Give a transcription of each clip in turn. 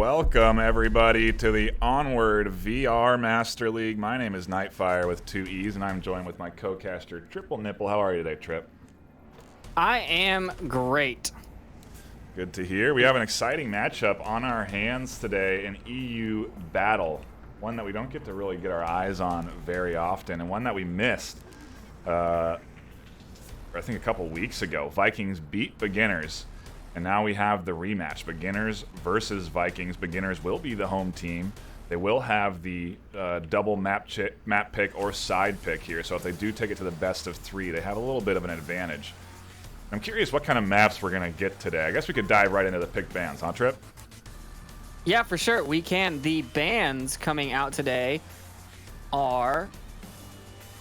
Welcome, everybody, to the Onward VR Master League. My name is NightFiree with 2 E's, and I'm joined with my co-caster, Triple Nipple. How are you today, Trip? I am great. Good to hear. We have an exciting matchup on our hands today, an EU battle. One that we don't get to really get our eyes on very often, and one that we missed, I think a couple weeks ago. Vikings beat Beginners. And now we have the rematch, Beginners versus Vikings. Beginners will be the home team. They will have the double map pick or side pick here. So if they do take it to the best of 3, they have a little bit of an advantage. I'm curious what kind of maps we're going to get today. I guess we could dive right into the pick bands, huh, Trip? Yeah, for sure. We can. The bands coming out today are...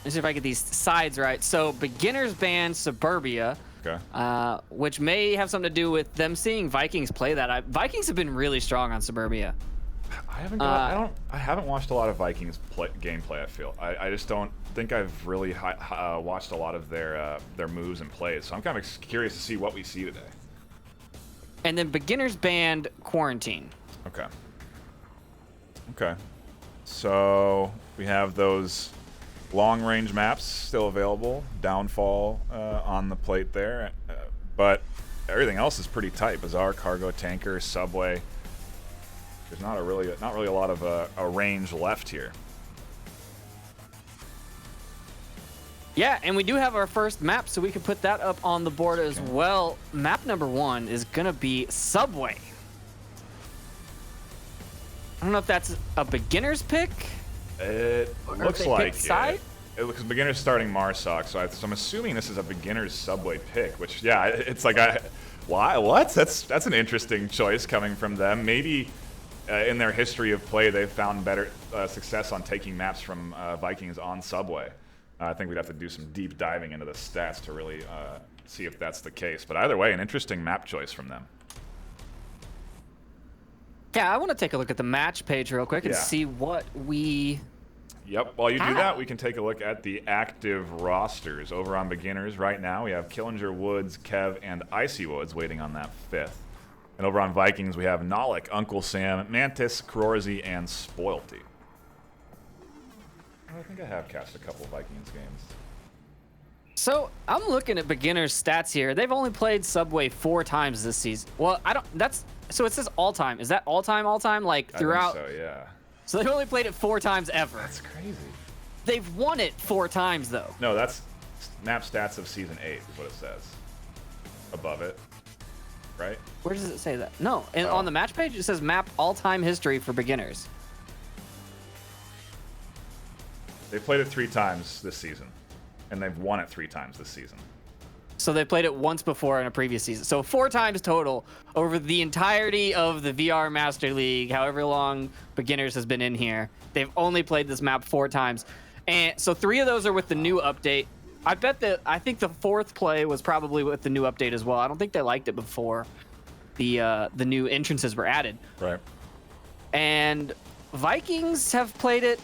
Let's see if I get these sides right. So Beginners band Suburbia. Okay. Which may have something to do with them seeing Vikings play that. Vikings have been really strong on Suburbia. I haven't watched a lot of Vikings gameplay. I feel I just don't think I've really watched a lot of their moves and plays. So I'm kind of curious to see what we see today. And then Beginners band Quarantine. Okay. Okay. So we have those long-range maps still available. Downfall on the plate there, but everything else is pretty tight. Bazaar, Cargo, Tanker, Subway. There's not really a lot of a range left here. Yeah, and we do have our first map, so we can put that up on the board as well. Map number 1 is gonna be Subway. I don't know if that's a beginner's pick. It looks like side? It looks beginner's starting Marsoc, so I'm assuming this is a beginner's Subway pick. Which, yeah, it's like why? What? That's an interesting choice coming from them. Maybe in their history of play, they've found better success on taking maps from Vikings on Subway. I think we'd have to do some deep diving into the stats to really see if that's the case. But either way, an interesting map choice from them. Yeah, I want to take a look at the match page real quick and see what we... Yep, while you do that, we can take a look at the active rosters. Over on Beginners right now, we have Killinger, Woods, Kev, and Icy Woods waiting on that 5th. And over on Vikings, we have Nolik, Uncle Sam, Mantis, Krorzy, and Spoilty. I think I have cast a couple Vikings games. So I'm looking at Beginners stats here. They've only played Subway 4 times this season. Well, so it says all time. Is that all time, like throughout? I think so, yeah. So they've only played it 4 times ever. That's crazy. They've won it 4 times though. No, that's map stats of season 8 is what it says. Above it, right? Where does it say that? No, and on the match page it says map all-time history for Beginners. They played it 3 times this season, and they've won it 3 times this season. So they played it once before in a previous season. So 4 times total over the entirety of the VR Master League, however long Beginners has been in here. They've only played this map 4 times. And so 3 of those are with the new update. I think the 4th play was probably with the new update as well. I don't think they liked it before the new entrances were added. Right. And Vikings have played it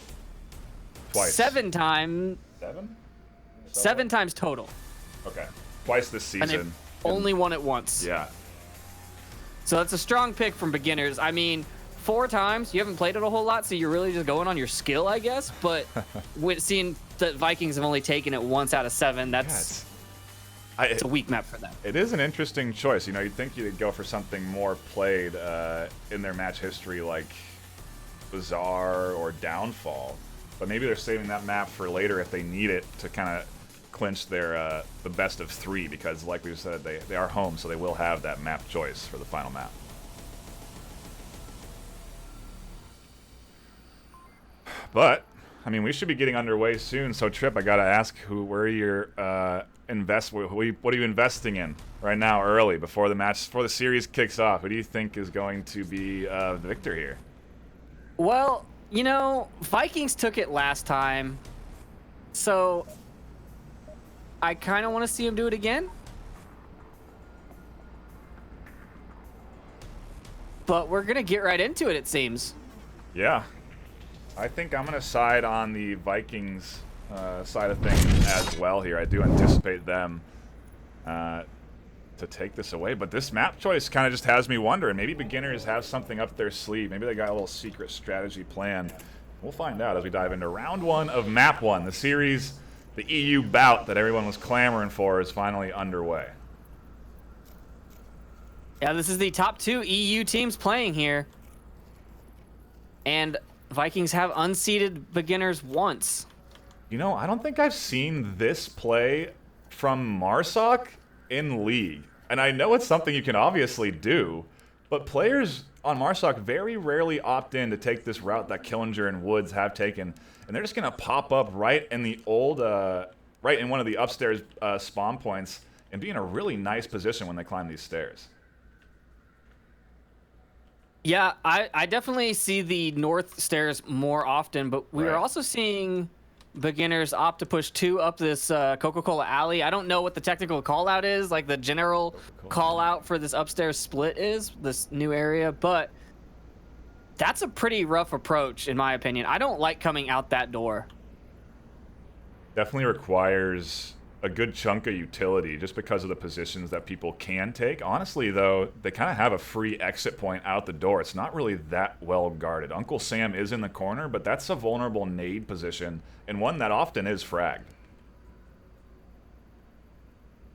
twice. 7 times. 7? 7 times total. Okay. Twice this season. And they've only won it once. Yeah. So that's a strong pick from Beginners. I mean, 4 times, you haven't played it a whole lot, so you're really just going on your skill, I guess. But seeing that Vikings have only taken it once out of 7, it's a weak map for them. It is an interesting choice. You know, you'd think you'd go for something more played in their match history like Bazaar or Downfall. But maybe they're saving that map for later if they need it to kind of clinch their the best of 3, because like we said, they are home, so they will have that map choice for the final map. But I mean, we should be getting underway soon. So Trip, I gotta ask, what are you investing in right now, early before the series kicks off? Who do you think is going to be the victor here? Well, you know, Vikings took it last time, so I kind of want to see him do it again. But we're going to get right into it, it seems. Yeah. I think I'm going to side on the Vikings side of things as well here. I do anticipate them to take this away. But this map choice kind of just has me wondering. Maybe beginners have something up their sleeve. Maybe they got a little secret strategy plan. We'll find out as we dive into round 1 of map 1. The series, the EU bout that everyone was clamoring for, is finally underway. Yeah, this is the top 2 EU teams playing here. And Vikings have unseeded beginners once. You know, I don't think I've seen this play from Marsoc in League. And I know it's something you can obviously do, but players on Marsoc very rarely opt in to take this route that Killinger and Woods have taken. And they're just going to pop up right in the old, right in one of the upstairs spawn points and be in a really nice position when they climb these stairs. Yeah, I definitely see the north stairs more often, but we are also seeing beginners opt to push 2 up this Coca-Cola alley. I don't know what the technical call-out is, like the general call-out for this upstairs split is, this new area, but that's a pretty rough approach, in my opinion. I don't like coming out that door. Definitely requires a good chunk of utility just because of the positions that people can take. Honestly, though, they kind of have a free exit point out the door. It's not really that well guarded. Uncle Sam is in the corner, but that's a vulnerable nade position and one that often is fragged.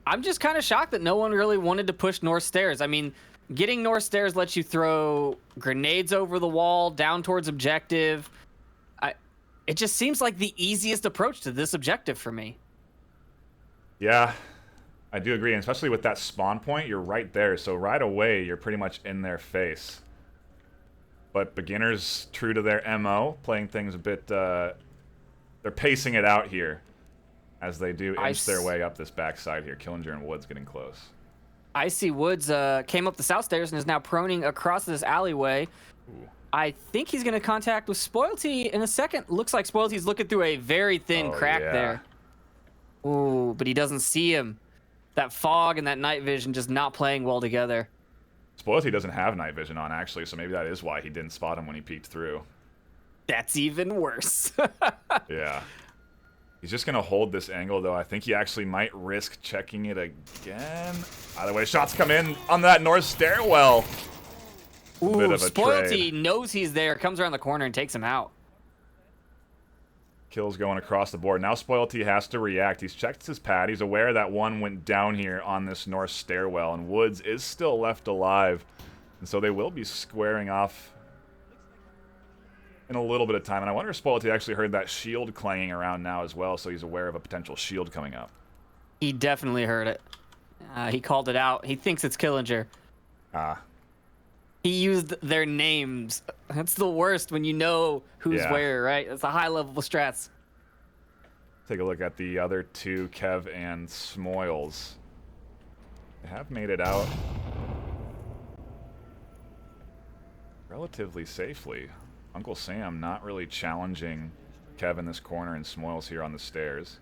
I'm just kind of shocked that no one really wanted to push north stairs. I mean, getting north stairs lets you throw grenades over the wall, down towards objective. It just seems like the easiest approach to this objective for me. Yeah, I do agree, and especially with that spawn point, you're right there, so right away you're pretty much in their face. But beginners, true to their MO, playing things a bit, they're pacing it out here as they do inch their way up this backside here. Killinger and Woods getting close. I see Woods came up the south stairs and is now proning across this alleyway. Ooh. I think he's going to contact with Spoilty in a second. Looks like Spoilty's looking through a very thin crack there. Ooh, but he doesn't see him. That fog and that night vision just not playing well together. Spoilty doesn't have night vision on, actually, so maybe that is why he didn't spot him when he peeked through. That's even worse. Yeah. He's just going to hold this angle, though. I think he actually might risk checking it again. Either way, shots come in on that north stairwell. Ooh, bit of a Spoilty trade. knows he's there, comes around the corner and takes him out. Kills going across the board. Now Spoilty has to react. He's checked his pad. He's aware that one went down here on this north stairwell, and Woods is still left alive. And so they will be squaring off in a little bit of time. And I wonder if Spoilty actually heard that shield clanging around now as well, so he's aware of a potential shield coming up. He definitely heard it. He called it out. He thinks it's Killinger. He used their names. That's the worst when you know who's where, right? It's a high level of stress. Take a look at the other two, Kev and Smoils. They have made it out relatively safely. Uncle Sam not really challenging Kev in this corner and Smoils here on the stairs.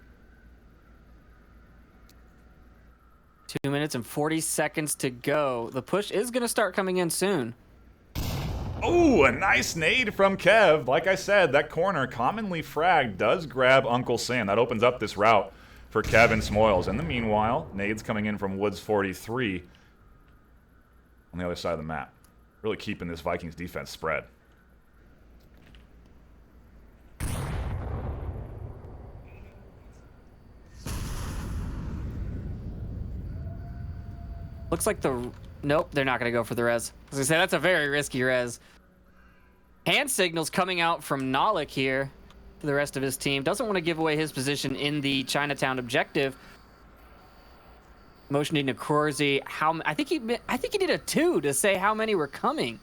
2 minutes and 40 seconds to go. The push is going to start coming in soon. Oh, a nice nade from Kev. Like I said, that corner, commonly fragged, does grab Uncle Sam. That opens up this route for Kev and Smoils. In the meanwhile, nades coming in from Woods 43 on the other side of the map. Really keeping this Vikings defense spread. Looks like nope, they're not going to go for the res. As I say, that's a very risky res. Hand signals coming out from Nalik here to the rest of his team. Doesn't want to give away his position in the Chinatown objective. Motioning to Corsi. I think he did a 2 to say how many were coming.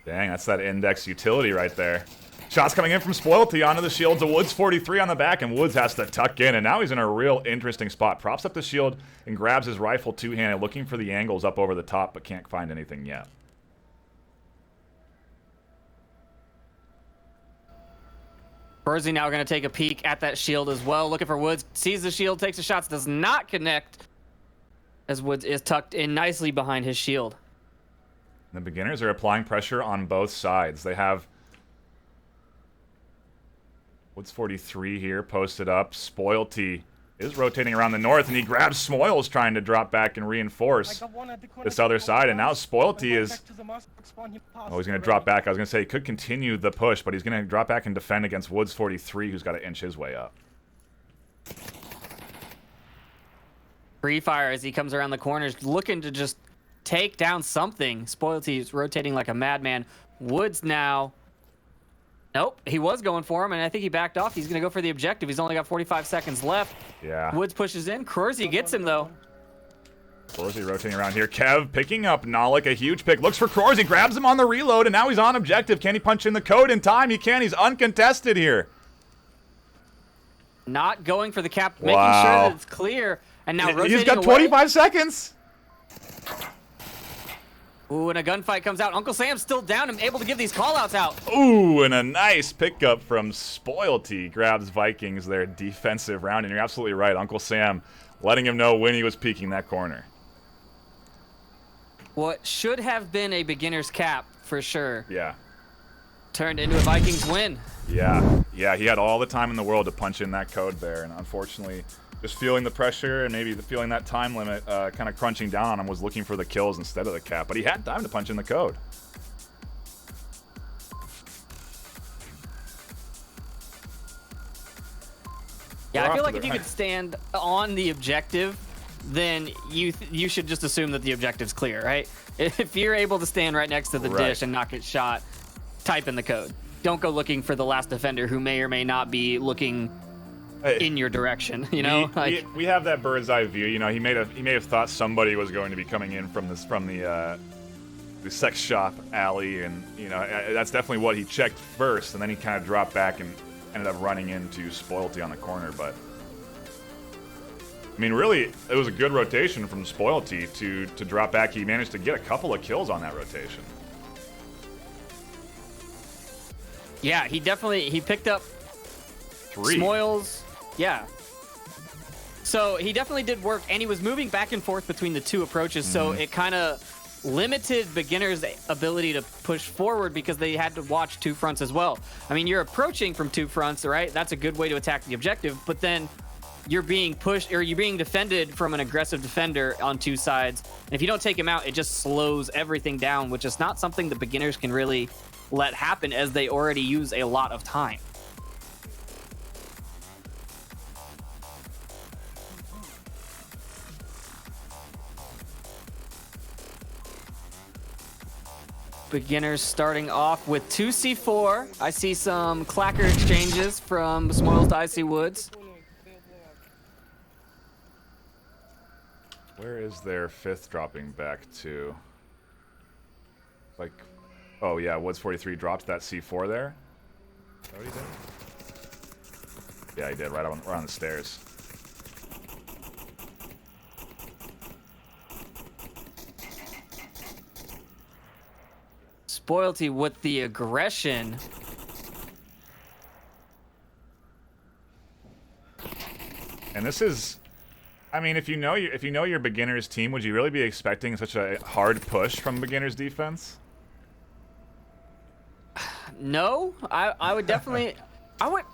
Dang, that's that index utility right there. Shots coming in from Spoilty onto the shields of Woods 43 on the back, and Woods has to tuck in, and now he's in a real interesting spot. Props up the shield and grabs his rifle two-handed, looking for the angles up over the top, but can't find anything yet. Corsi now going to take a peek at that shield as well, looking for Woods. Sees the shield, takes the shots, does not connect, as Woods is tucked in nicely behind his shield. The beginners are applying pressure on both sides. They have Woods 43 here posted up. Spoilty is rotating around the north, and he grabs Smoils trying to drop back and reinforce this other side. And now Spoilty is... Oh, he's going to drop back. I was going to say he could continue the push, but he's going to drop back and defend against Woods 43, who's got to inch his way up. Free fire as he comes around the corners, looking to just take down something. Spoilty is rotating like a madman. Woods now... Nope, he was going for him, and I think he backed off. He's going to go for the objective. He's only got 45 seconds left. Yeah. Woods pushes in. Krorzy gets him, though. Krorzy rotating around here. Kev picking up Nalik, a huge pick. Looks for Krorzy, grabs him on the reload, and now he's on objective. Can he punch in the code in time? He can. He's uncontested here. Not going for the cap, making sure that it's clear. And now rotating he's got away. 25 seconds. Ooh, and a gunfight comes out. Uncle Sam's still down and able to give these callouts out. Ooh, and a nice pickup from Spoilty. Grabs Vikings their defensive round. And you're absolutely right. Uncle Sam letting him know when he was peeking that corner. What should have been a beginner's cap, for sure. Yeah. Turned into a Vikings win. Yeah. Yeah, he had all the time in the world to punch in that code there. And unfortunately... just feeling the pressure and maybe feeling that time limit kind of crunching down on him, was looking for the kills instead of the cap. But he had time to punch in the code. Yeah, I feel like if you could stand on the objective, then you should just assume that the objective's clear, right? If you're able to stand right next to the dish and not get shot, type in the code. Don't go looking for the last defender who may or may not be looking in your direction, you know. We have that bird's eye view. You know, he may have thought somebody was going to be coming in from the sex shop alley, and you know that's definitely what he checked first, and then he kind of dropped back and ended up running into Spoilty on the corner. But I mean, really, it was a good rotation from Spoilty to drop back. He managed to get a couple of kills on that rotation. Yeah, he picked up 3. Smoils. Yeah. So he definitely did work, and he was moving back and forth between the two approaches, so it kind of limited beginners' ability to push forward because they had to watch two fronts as well. I mean, you're approaching from two fronts, right? That's a good way to attack the objective, but then you're being pushed, or you're being defended from an aggressive defender on two sides, and if you don't take him out, it just slows everything down, which is not something that beginners can really let happen, as they already use a lot of time. Beginners starting off with 2 C4. I see some clacker exchanges from Smoils to Icy Woods. Where is their 5th dropping back to? Like, oh yeah, Woods 43 dropped that C4 there. Is that what he did? Yeah, he did, right on the stairs. Spoilty with the aggression. And this is, I mean, if you know your beginners team, would you really be expecting such a hard push from beginners defense? No, I would definitely.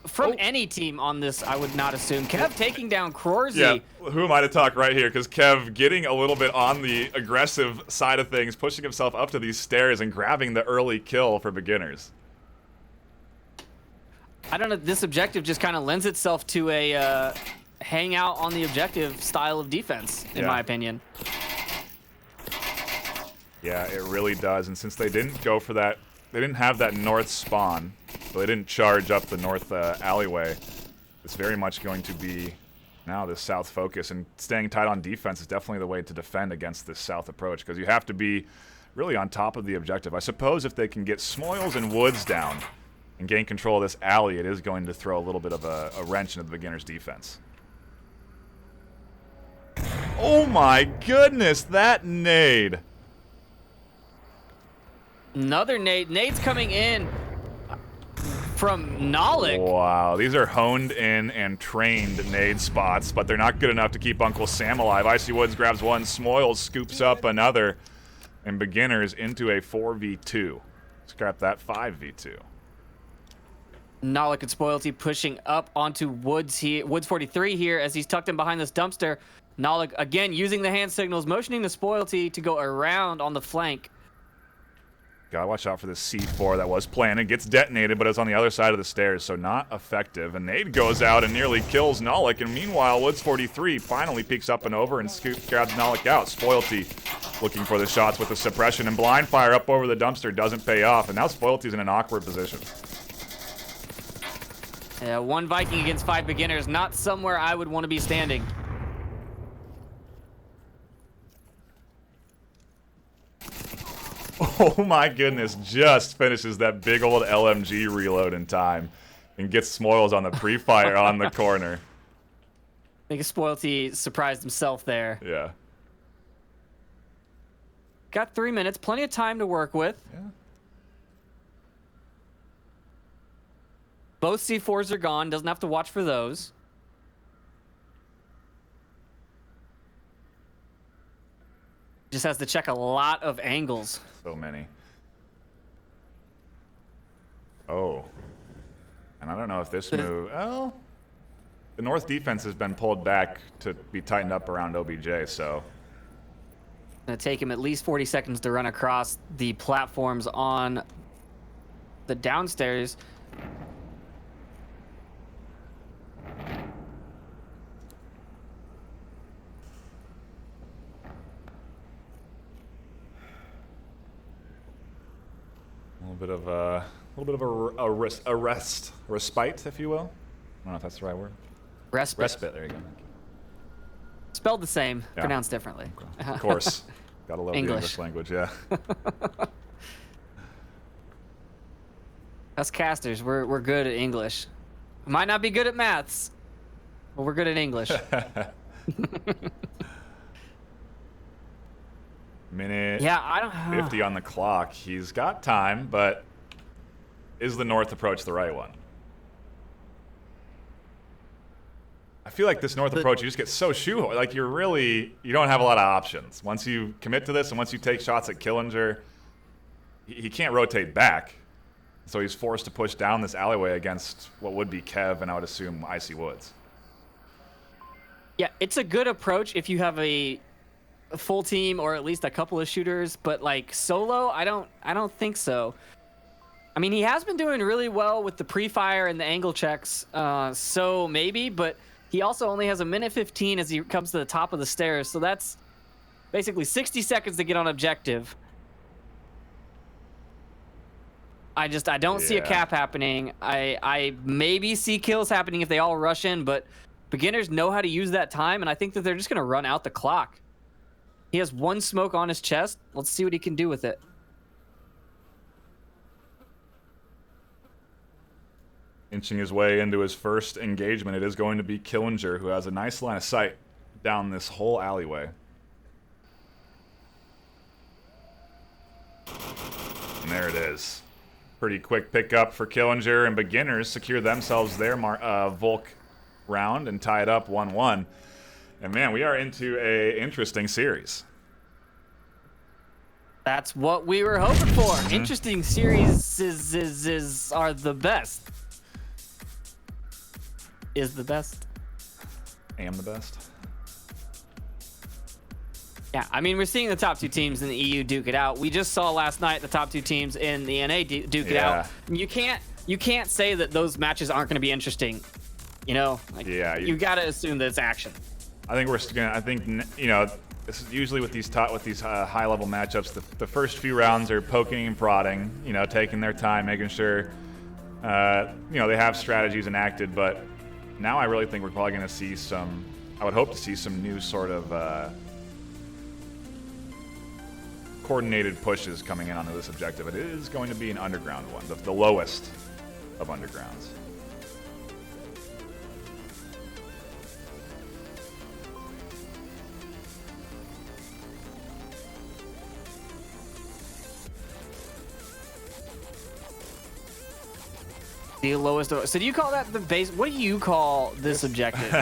From any team on this, I would not assume. Kev taking down Krorzy. Yeah, who am I to talk right here? Because Kev getting a little bit on the aggressive side of things, pushing himself up to these stairs and grabbing the early kill for beginners. I don't know. This objective just kind of lends itself to a hang out on the objective style of defense, in my opinion. Yeah, it really does. And since they didn't go for that, they didn't have that north spawn, so they didn't charge up the north alleyway. It's very much going to be now this south focus, and staying tight on defense is definitely the way to defend against this south approach, because you have to be really on top of the objective. I suppose if they can get Smoils and Woods down and gain control of this alley, it is going to throw a little bit of a wrench into the beginner's defense. Oh my goodness, that nade! Another nade. Nade's coming in from Nalik. Wow, these are honed in and trained nade spots, but they're not good enough to keep Uncle Sam alive. Icy Woods grabs one, Smoils scoops up another, and beginners into a 4v2. Scrap that 5v2. Nalik and Spoilty pushing up onto Woods here. Woods 43 here as he's tucked in behind this dumpster. Nalik again using the hand signals, motioning to Spoilty to go around on the flank. Gotta watch out for this C4 that was planted. Gets detonated, but it's on the other side of the stairs, so not effective. A nade goes out and nearly kills Nalik, and meanwhile, Woods 43 finally peeks up and over and grabs Nalik out. Spoilty looking for the shots with the suppression, and blind fire up over the dumpster doesn't pay off, and now Spoilty's in an awkward position. Yeah, 1 Viking against 5 beginners, not somewhere I would want to be standing. Oh my goodness, just finishes that big old LMG reload in time and gets Smoils on the pre-fire on the corner. I think Spoilty surprised himself there. Yeah. Got 3 minutes, plenty of time to work with. Yeah. Both C4s are gone, doesn't have to watch for those. Just has to check a lot of angles. So many. Oh. And I don't know if this move... Oh. The North defense has been pulled back to be tightened up around OBJ, so... Gonna take him at least 40 seconds to run across the platforms on the downstairs. A little bit of a respite, if you will. I don't know if that's the right word. Respite. Respite. There you go. Spelled the same, Yeah. pronounced differently. Of course. Gotta love English. the English language, yeah. Us casters, we're good at English. Might not be good at maths, but we're good at English. Minute Yeah, I don't. 50 on the clock. He's got time, but is the North approach the right one? I feel like this North approach, you just get so shoehorned. Like you don't have a lot of options. Once you commit to this and once you take shots at Killinger, he can't rotate back. So he's forced to push down this alleyway against what would be Kev and I would assume Icy Woods. Yeah, it's a good approach if you have a full team or at least a couple of shooters, but like solo, I don't think so. I mean, he has been doing really well with the pre-fire and the angle checks, so maybe, but he also only has a minute 15 as he comes to the top of the stairs, so that's basically 60 seconds to get on objective. I don't see a cap happening. I maybe see kills happening if they all rush in, but beginners know how to use that time, and I think that they're just going to run out the clock. He has 1 smoke on his chest. Let's see what he can do with it. Inching his way into his first engagement, it is going to be Killinger, who has a nice line of sight down this whole alleyway. And there it is. Pretty quick pickup for Killinger, and beginners secure themselves their Volk round and tie it up 1-1. And man, we are into a interesting series. That's what we were hoping for. Interesting series are the best. Is the best. Am the best. Yeah, I mean, we're seeing the top 2 teams in the EU duke it out. We just saw last night the top 2 teams in the NA duke it out. You can't say that those matches aren't going to be interesting. You know, like, you got to assume that it's action. I think this is usually with these high level matchups. The first few rounds are poking and prodding, taking their time, making sure they have strategies enacted. But now I really think we're probably going to see some. I would hope to see some new sort of coordinated pushes coming in onto this objective. It is going to be an underground one, the lowest of undergrounds. The lowest. So do you call that the base? What do you call this objective?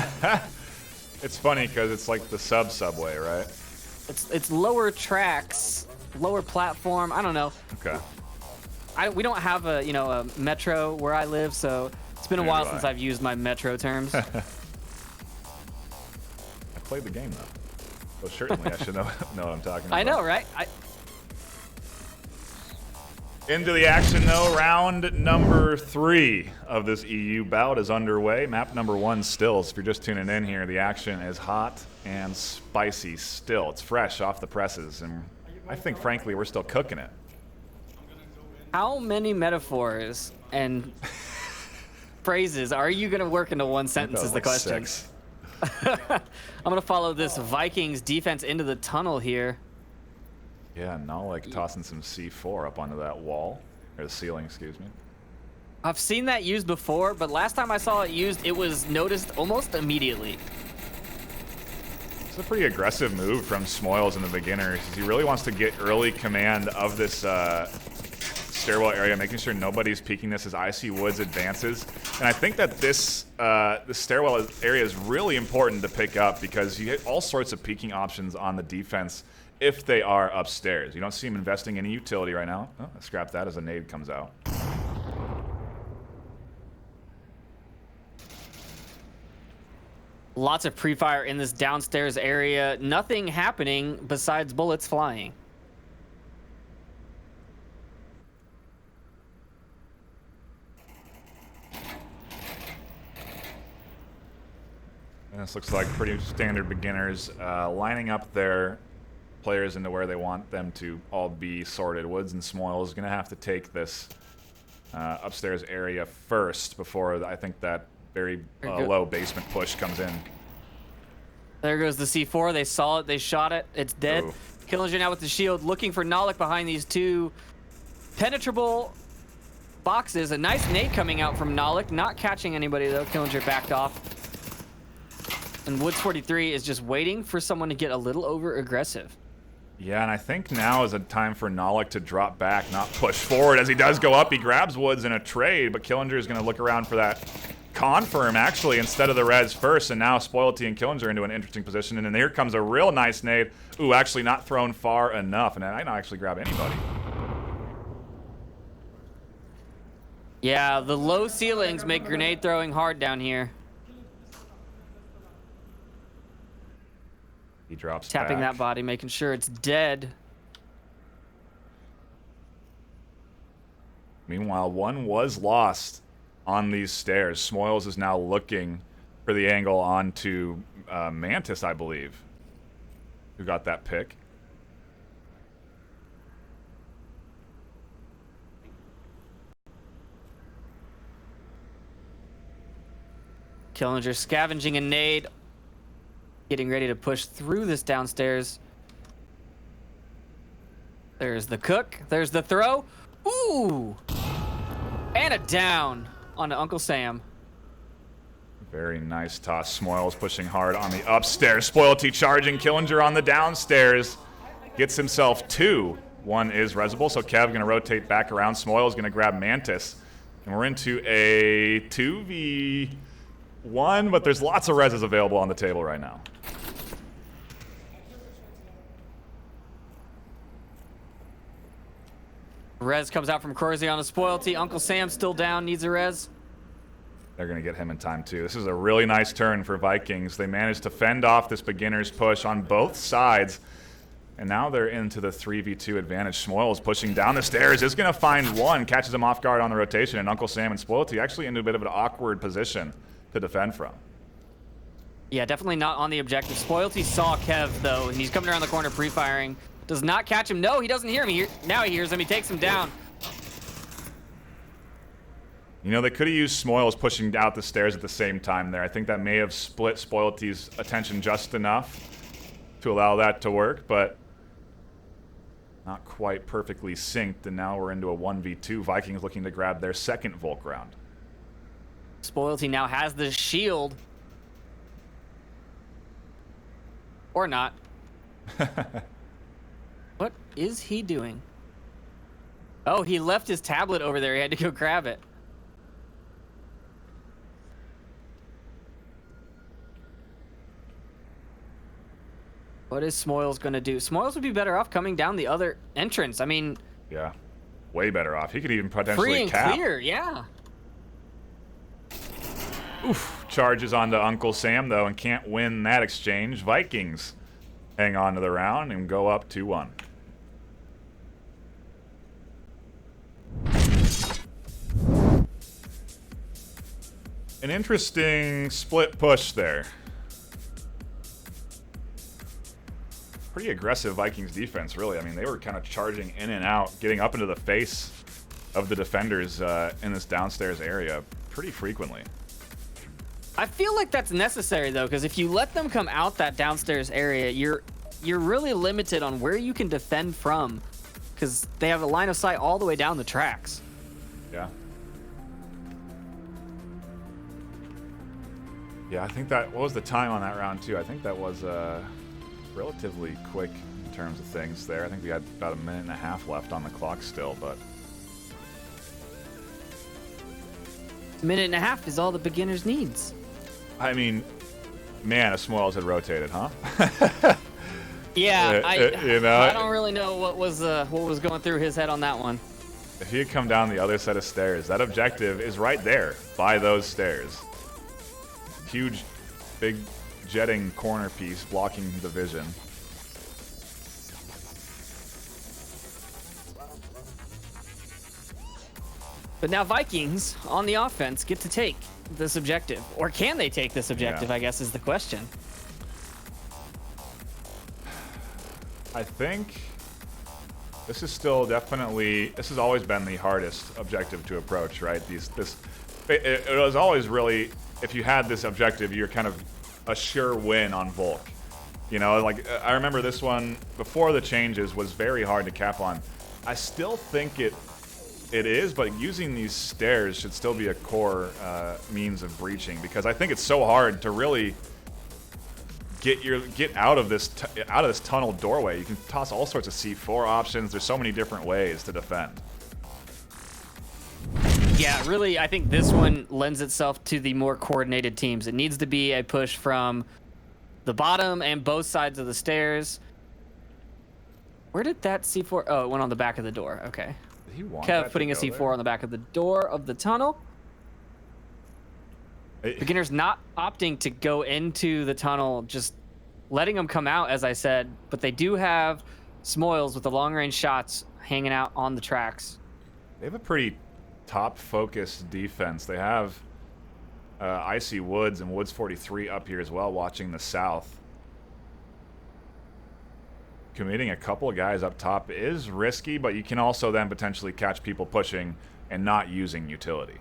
It's funny because it's like the subway, right? It's lower tracks, lower platform. I don't know. Okay. we don't have a a metro where I live, so it's been a while since I've used my metro terms. I played the game though, so certainly I should know what I'm talking about. I know, right? Into the action though, round number 3 of this EU bout is underway. Map number 1 still, so if you're just tuning in here, the action is hot and spicy still. It's fresh off the presses, and I think frankly we're still cooking it. How many metaphors and phrases are you going to work into one sentence is the question. 6. I'm going to follow this Vikings defense into the tunnel here. Yeah, Nalik tossing some C4 up onto that wall, or the ceiling, excuse me. I've seen that used before, but last time I saw it used, it was noticed almost immediately. It's a pretty aggressive move from Smoils in the beginners. He really wants to get early command of this stairwell area, making sure nobody's peeking this as Icy Woods advances. And I think that this stairwell area is really important to pick up because you get all sorts of peeking options on the defense if they are upstairs. You don't see him investing any utility right now. Oh, I scrap that as a nade comes out. Lots of pre-fire in this downstairs area. Nothing happening besides bullets flying. And this looks like pretty standard beginners lining up their players into where they want them to all be sorted. Woods and Smoil is going to have to take this upstairs area first before I think that very low basement push comes in. There goes the C4. They saw it. They shot it. It's dead. Ooh. Killinger now with the shield, looking for Nalik behind these two penetrable boxes. A nice nade coming out from Nalik. Not catching anybody, though. Killinger backed off. And Woods 43 is just waiting for someone to get a little over-aggressive. Yeah, and I think now is a time for Nalik to drop back, not push forward. As he does go up, he grabs Woods in a trade, but Killinger is going to look around for that confirm, actually, instead of the res first. And now Spoilty and Killinger into an interesting position. And then here comes a real nice nade. Ooh, actually not thrown far enough. And I might not actually grab anybody. Yeah, the low ceilings make grenade throwing hard down here. He drops Tapping back. that body, making sure it's dead. Meanwhile, one was lost on these stairs. Smoils is now looking for the angle onto Mantis, I believe, who got that pick. Killinger scavenging a nade. Getting ready to push through this downstairs. There's the cook. There's the throw. Ooh! And a down onto Uncle Sam. Very nice toss. Smoils pushing hard on the upstairs. Spoilty charging. Killinger on the downstairs. Gets himself 2. One is resable, so Kev going to rotate back around. Smoils going to grab Mantis. And we're into a 2v1, but there's lots of reses available on the table right now. Res comes out from Corsi on a Spoilty. Uncle Sam still down, needs a res. They're going to get him in time, too. This is a really nice turn for Vikings. They managed to fend off this beginner's push on both sides. And now they're into the 3v2 advantage. Smoils pushing down the stairs. Is going to find one. Catches him off guard on the rotation. And Uncle Sam and Spoilty actually into a bit of an awkward position to defend from. Yeah, definitely not on the objective. Spoilty saw Kev, though, and he's coming around the corner pre-firing. Does not catch him. No, he doesn't hear him. Now he hears him. He takes him down. You know, they could have used Smoils pushing out the stairs at the same time there. I think that may have split Spoilty's attention just enough to allow that to work, but not quite perfectly synced. And now we're into a 1v2. Vikings looking to grab their second Volk round. Spoilty now has the shield. Or not. What is he doing? Oh, he left his tablet over there. He had to go grab it. What is Smoils going to do? Smoils would be better off coming down the other entrance. I mean, Yeah. way better off. He could even potentially Free and cap. clear, yeah. Oof. Charges onto Uncle Sam, though, and can't win that exchange. Vikings hang on to the round and go up 2-1. An interesting split push there. Pretty aggressive Vikings defense, really. I mean, they were kind of charging in and out, getting up into the face of the defenders in this downstairs area pretty frequently. I feel like that's necessary though, because if you let them come out that downstairs area, you're really limited on where you can defend from, because they have a line of sight all the way down the tracks. Yeah. Yeah, I think that, what was the time on that round too? I think that was relatively quick in terms of things there. I think we had about a minute and a half left on the clock still, but A minute and a half is all the beginners needs. I mean, man, if Smoils had rotated, huh? Yeah, you know, I don't really know what was going through his head on that one. If he had come down the other set of stairs, that objective is right there by those stairs. Huge, big jetting corner piece blocking the vision. But now Vikings on the offense get to take this objective, or can they take this objective? Yeah. I guess is the question. I think this is still definitely, this has always been the hardest objective to approach, right? It was always really, if you had this objective, you're kind of a sure win on Volk. You know, like I remember this one before the changes was very hard to cap on. I still think it is, but using these stairs should still be a core means of breaching, because I think it's so hard to really get out of this tunnel doorway. You can toss all sorts of C4 options. There's so many different ways to defend. Yeah, really, I think this one lends itself to the more coordinated teams. It needs to be a push from the bottom and both sides of the stairs. Where did that C4? Oh, it went on the back of the door. Okay. Did he want Kev that putting to a go C4 there? on the back of the door of the tunnel. Beginners not opting to go into the tunnel, just letting them come out, as I said. But they do have Smoils with the long-range shots hanging out on the tracks. They have a pretty top-focused defense. They have Icy Woods and Woods 43 up here as well, watching the south. Committing a couple of guys up top is risky, but you can also then potentially catch people pushing and not using utility.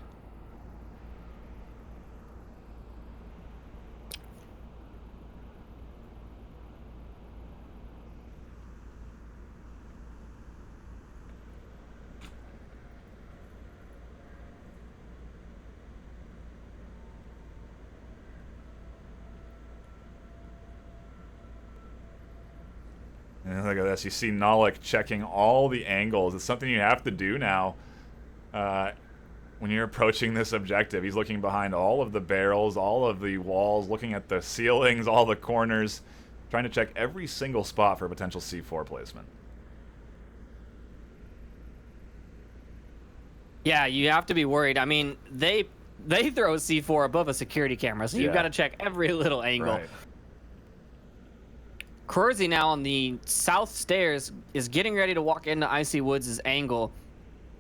And look at this. You see Nalik checking all the angles. It's something you have to do now when you're approaching this objective. He's looking behind all of the barrels, all of the walls, looking at the ceilings, all the corners, trying to check every single spot for potential C4 placement. Yeah, you have to be worried. I mean, they throw a C4 above a security camera, so you've got to check every little angle. Right. Corsi now on the south stairs is getting ready to walk into Icy Woods' angle.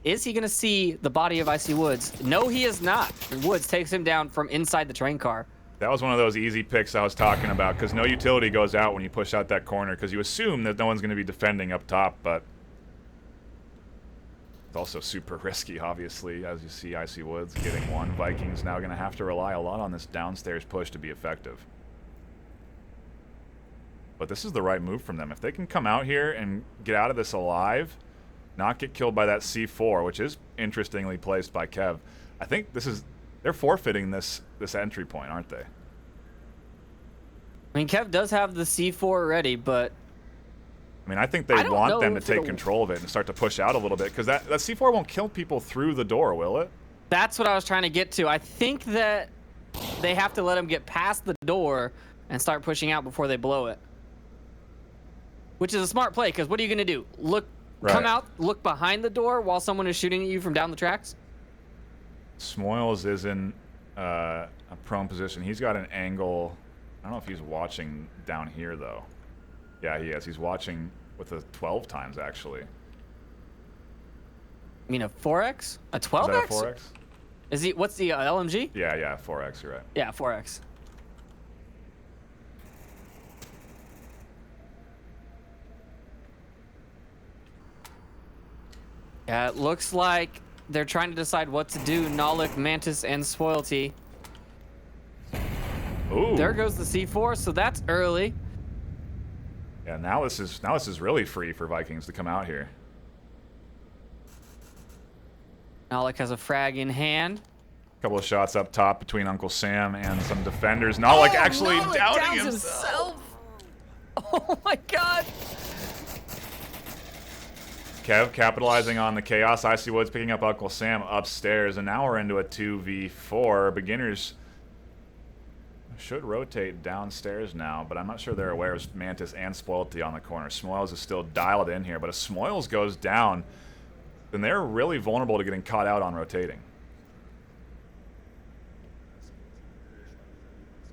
Is he going to see the body of Icy Woods? No, he is not. Woods takes him down from inside the train car. That was one of those easy picks I was talking about, because no utility goes out when you push out that corner, because you assume that no one's going to be defending up top, but it's also super risky, obviously, as you see Icy Woods getting one. Vikings now going to have to rely a lot on this downstairs push to be effective. But this is the right move from them. If they can come out here and get out of this alive, not get killed by that C4, which is interestingly placed by Kev, I think they're forfeiting this entry point, aren't they? I mean, Kev does have the C4 ready, but I mean, I think they I don't want know them to if take it'll- control of it and start to push out a little bit, because that C4 won't kill people through the door, will it? that's what I was trying to get to. I think that they have to let him get past the door and start pushing out before they blow it. Which is a smart play, because what are you going to do? Look come Right. out, look behind the door while someone is shooting at you from down the tracks. Smoils is in a prone position. He's got an angle. I don't know if he's watching down here, though. Yeah, he is. He's watching with a 12 times, actually. I mean, a 4x? A 12x? Is that a 4X? Is he? What's the LMG? Yeah, 4X, you're right. Yeah, 4x. Yeah, it looks like they're trying to decide what to do. Nalik, Mantis, and Spoilty. Ooh. There goes the C4, so that's early. Yeah, now this is really free for Vikings to come out here. Nalik has a frag in hand. Couple of shots up top between Uncle Sam and some defenders. Nalik actually Nalik doubting downs himself. Oh my god. Kev capitalizing on the chaos. Icy Woods picking up Uncle Sam upstairs, and now we're into a 2v4. Beginners should rotate downstairs now, but I'm not sure they're aware of Mantis and Spoilty on the corner. Smoils is still dialed in here, but if Smoils goes down, then they're really vulnerable to getting caught out on rotating.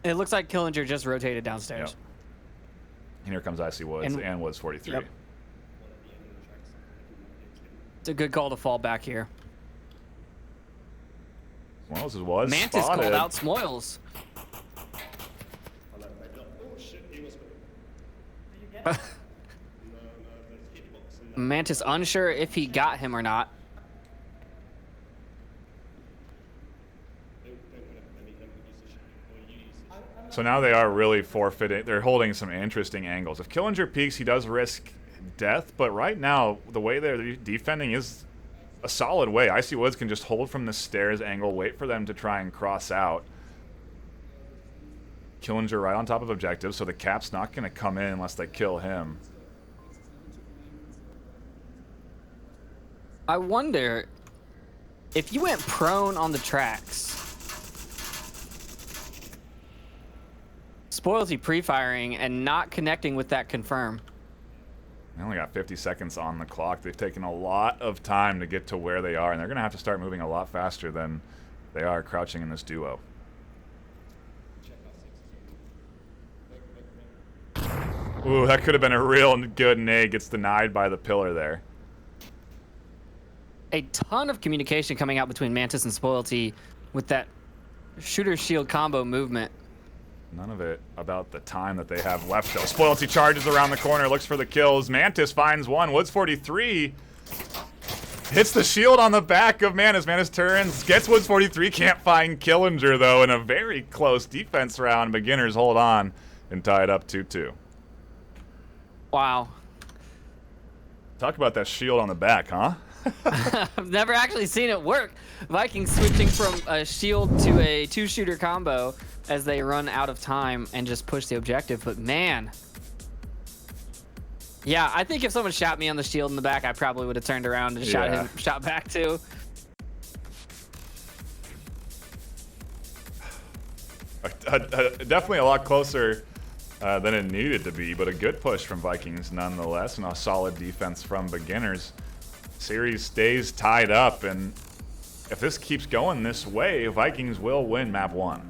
It looks like Killinger just rotated downstairs. Yep. And here comes Icy Woods and Woods 43. Yep. It's a good call to fall back here. Smoils was Mantis spotted. called out Smoils. Mantis unsure if he got him or not. So now they are really forfeiting. They're holding some interesting angles. If Killinger peeks, he does risk death, but right now, the way they're defending is a solid way. Icy Woods can just hold from the stairs angle, wait for them to try and cross out. Killinger right on top of objective, so the cap's not going to come in unless they kill him. I wonder if you went prone on the tracks. Spoilty pre-firing and not connecting with that confirm. They only got 50 seconds on the clock. They've taken a lot of time to get to where they are, and they're going to have to start moving a lot faster than they are crouching in this duo. Ooh, that could have been a real good nade. Gets denied by the pillar there. A ton of communication coming out between Mantis and Spoilty with that shooter shield combo movement. None of it about the time that they have left, though. Spoilty charges around the corner, looks for the kills. Mantis finds one. Woods 43 hits the shield on the back of Mantis. Mantis turns, gets Woods 43, can't find Killinger, though, in a very close defense round. Beginners hold on and tie it up 2-2. Wow. Talk about that shield on the back, huh? I've never actually seen it work. Vikings switching from a shield to a two-shooter combo as they run out of time and just push the objective, but man. Yeah, I think if someone shot me on the shield in the back, I probably would have turned around and shot back too. Definitely a lot closer than it needed to be, but a good push from Vikings nonetheless, and a solid defense from Beginners. Series stays tied up, and if this keeps going this way, Vikings will win map 1.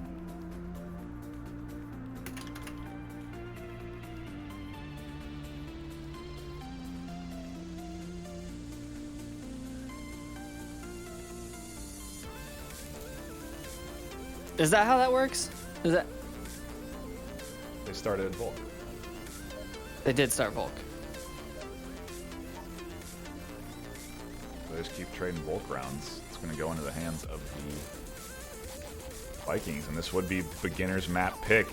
Is that how that works? Is that? They started at Volk. They did start Volk. They just keep trading Volk rounds. It's going to go into the hands of the Vikings, and this would be Beginners map pick.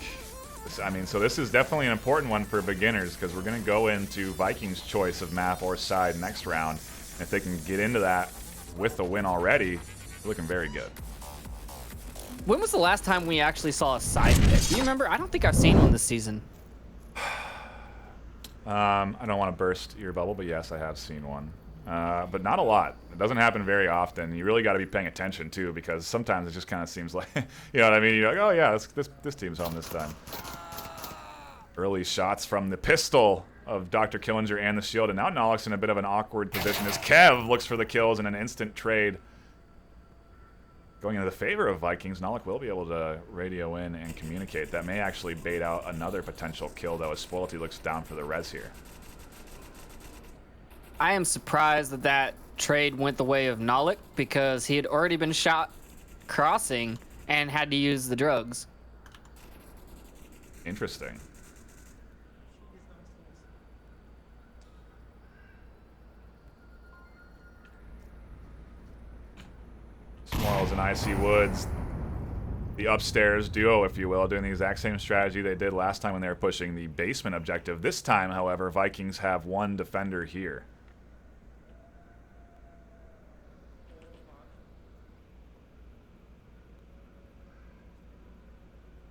So this is definitely an important one for Beginners, because we're going to go into Vikings' choice of map or side next round. And if they can get into that with the win already, they're looking very good. When was the last time we actually saw a side pick? Do you remember? I don't think I've seen one this season. I don't want to burst your bubble, but yes, I have seen one. But not a lot. It doesn't happen very often. You really got to be paying attention, too, because sometimes it just kind of seems like, you know what I mean? You're like, oh, yeah, this team's home this time. Early shots from the pistol of Dr. Killinger and the shield, and now Nolik's in a bit of an awkward position as Kev looks for the kills in an instant trade. Going into the favor of Vikings, Nolik will be able to radio in and communicate. That may actually bait out another potential kill, though, as Spoilty looks down for the res here. I am surprised that that trade went the way of Nolik, because he had already been shot crossing and had to use the drugs. Interesting. Smalls and Icy Woods, the upstairs duo, if you will, doing the exact same strategy they did last time when they were pushing the basement objective. This time, however, Vikings have one defender here.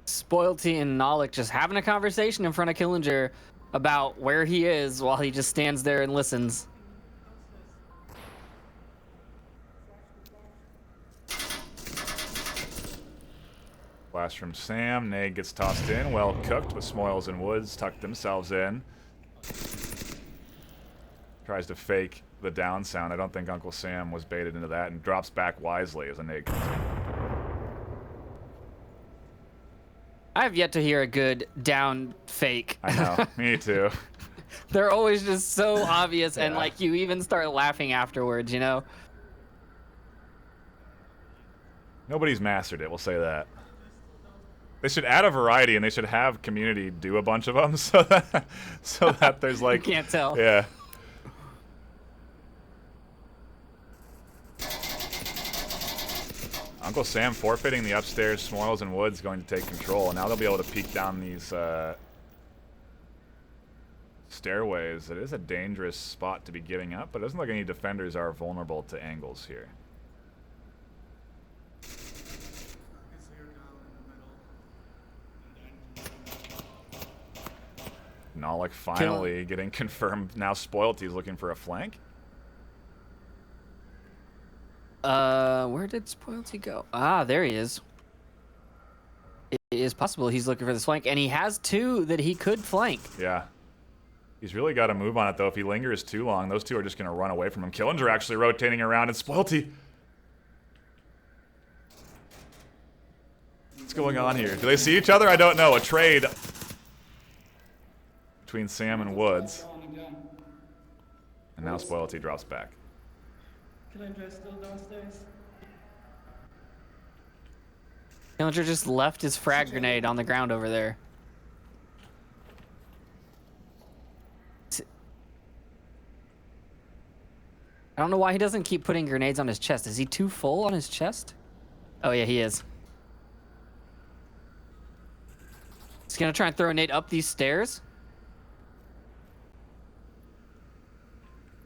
Spoilty and Nolik just having a conversation in front of Killinger about where he is while he just stands there and listens. Flash from Sam. Nade gets tossed in. Well cooked, but Smoils and Woods tuck themselves in. Tries to fake the down sound. I don't think Uncle Sam was baited into that, and drops back wisely as a nade comes in. I have yet to hear a good down fake. I know. Me too. They're always just so obvious, and Yeah. like you even start laughing afterwards, you know? Nobody's mastered it, we'll say that. They should add a variety, and they should have community do a bunch of them so that there's like... You can't tell. Yeah. Uncle Sam forfeiting the upstairs. Smoils and Woods going to take control, and now they'll be able to peek down these stairways. It is a dangerous spot to be giving up, but it doesn't look like any defenders are vulnerable to angles here. Nolik finally getting confirmed. Now Spoilty's looking for a flank. Where did Spoilty go? Ah, there he is. It is possible he's looking for this flank, and he has two that he could flank. Yeah. He's really got to move on it, though. If he lingers too long, those two are just going to run away from him. Killinger actually rotating around, and Spoilty. What's going on here? Do they see each other? I don't know. A trade between Sam and Woods. And now Spoilty drops back. Killinger still downstairs. Killinger just left his frag grenade on the ground over there. I don't know why he doesn't keep putting grenades on his chest. Is he too full on his chest? Oh yeah, he is. He's gonna try and throw a nade up these stairs.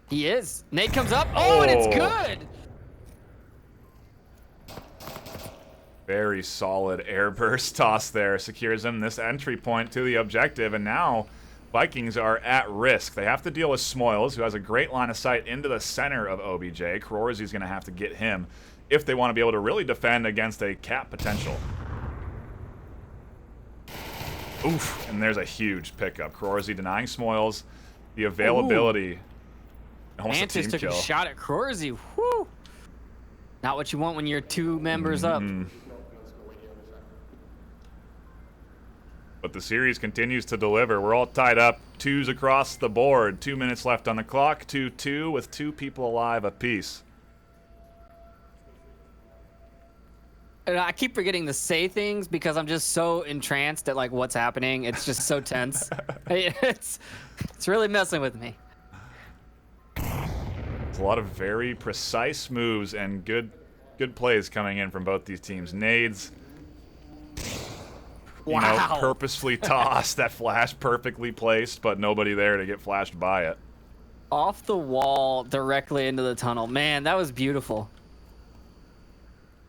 He is. Nade comes up. Oh, and it's good. Very solid airburst toss there. Secures him this entry point to the objective, and now Vikings are at risk. They have to deal with Smoils, who has a great line of sight into the center of OBJ. Kororzy's going to have to get him if they want to be able to really defend against a cap potential. Oof, and there's a huge pickup. Kororzy denying Smoils the availability. Ooh. Almost Mantis a team took kill. a shot at Kororzy. Whew. Not what you want when you're two members up. But the series continues to deliver. We're all tied up. Twos across the board. 2 minutes left on the clock. 2-2 with two people alive apiece. And I keep forgetting to say things because I'm just so entranced at like what's happening. It's just so tense. It's really messing with me. It's a lot of very precise moves and good plays coming in from both these teams. Nades, you know, purposefully tossed. That flash perfectly placed, but nobody there to get flashed by it. Off the wall, directly into the tunnel. Man, that was beautiful.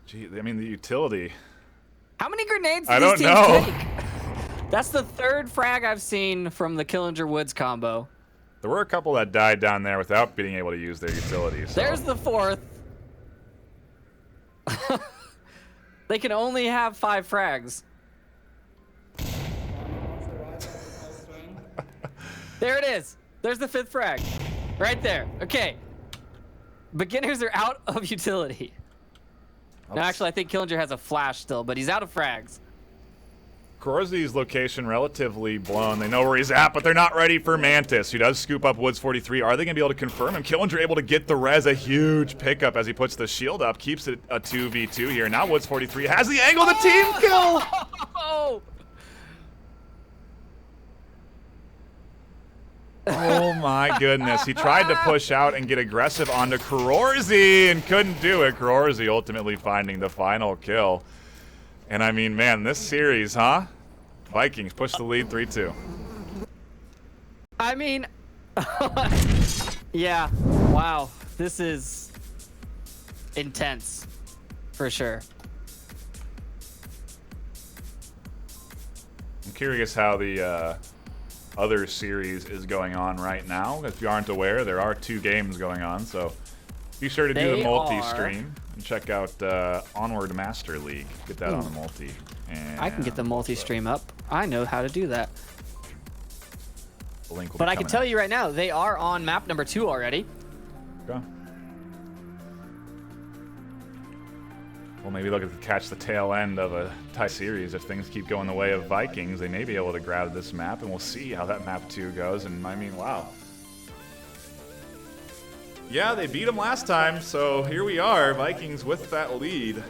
Gee, I mean, the utility. How many grenades I did don't these know. teams take? That's the third frag I've seen from the Killinger Woods combo. There were a couple that died down there without being able to use their utilities. So. There's the fourth. They can only have 5 frags. There it is. There's the 5th frag. Right there. Okay. Beginners are out of utility. No, actually, I think Killinger has a flash still, but he's out of frags. Corzi's location relatively blown. They know where he's at, but they're not ready for Mantis, who does scoop up Woods 43. Are they going to be able to confirm him? Killinger able to get the res, a huge pickup as he puts the shield up, keeps it a 2v2 here. Now Woods 43 has the angle, the team kill! Oh my goodness. He tried to push out and get aggressive onto Corzi and couldn't do it. Corzi ultimately finding the final kill. And I mean, man, this series, huh? Vikings push the lead 3-2. I mean, yeah, wow. This is intense, for sure. I'm curious how the other series is going on right now. If you aren't aware, there are 2 games going on, so be sure to do the multi-stream and check out Onward Master League. Get that on the multi. And I can get the multi-stream up. I know how to do that. the link will But be I can coming tell out. you right now, they are on map number 2 already. Okay. Well, maybe look at catch the tail end of a tie series. If things keep going the way of Vikings, they may be able to grab this map, and we'll see how that map 2 goes. And I mean, wow. Yeah, they beat them last time, so here we are, Vikings with that lead.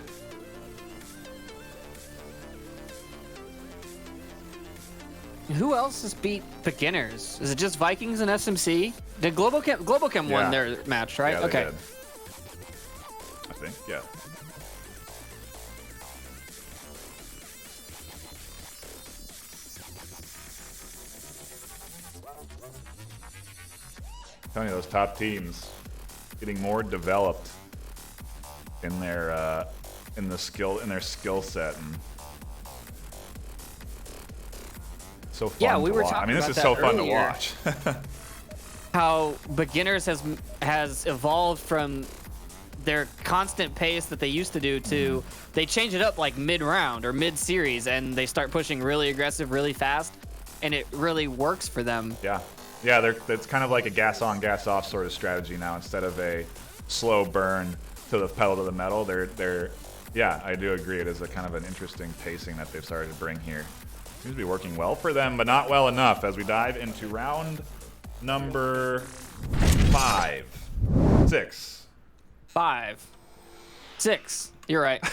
Who else has beat beginners? Is it just Vikings and SMC? Did Globochem Yeah. won their match, right? Yeah, they okay. did. I think, yeah. I'm telling you, those top teams getting more developed in their skill set, and so fun. Yeah, we to were watch. I talking mean, this about is that so fun to earlier. watch. How beginners has evolved from their constant pace that they used to do to they change it up like mid-round or mid-series, and they start pushing really aggressive really fast, and it really works for them. Yeah, it's kind of like a gas on, gas off sort of strategy now. Instead of a slow burn to the pedal to the metal, they're yeah, I do agree. It is a kind of an interesting pacing that they've started to bring here. Seems to be working well for them, but not well enough as we dive into round number 5. 6. 5, 6. You're right.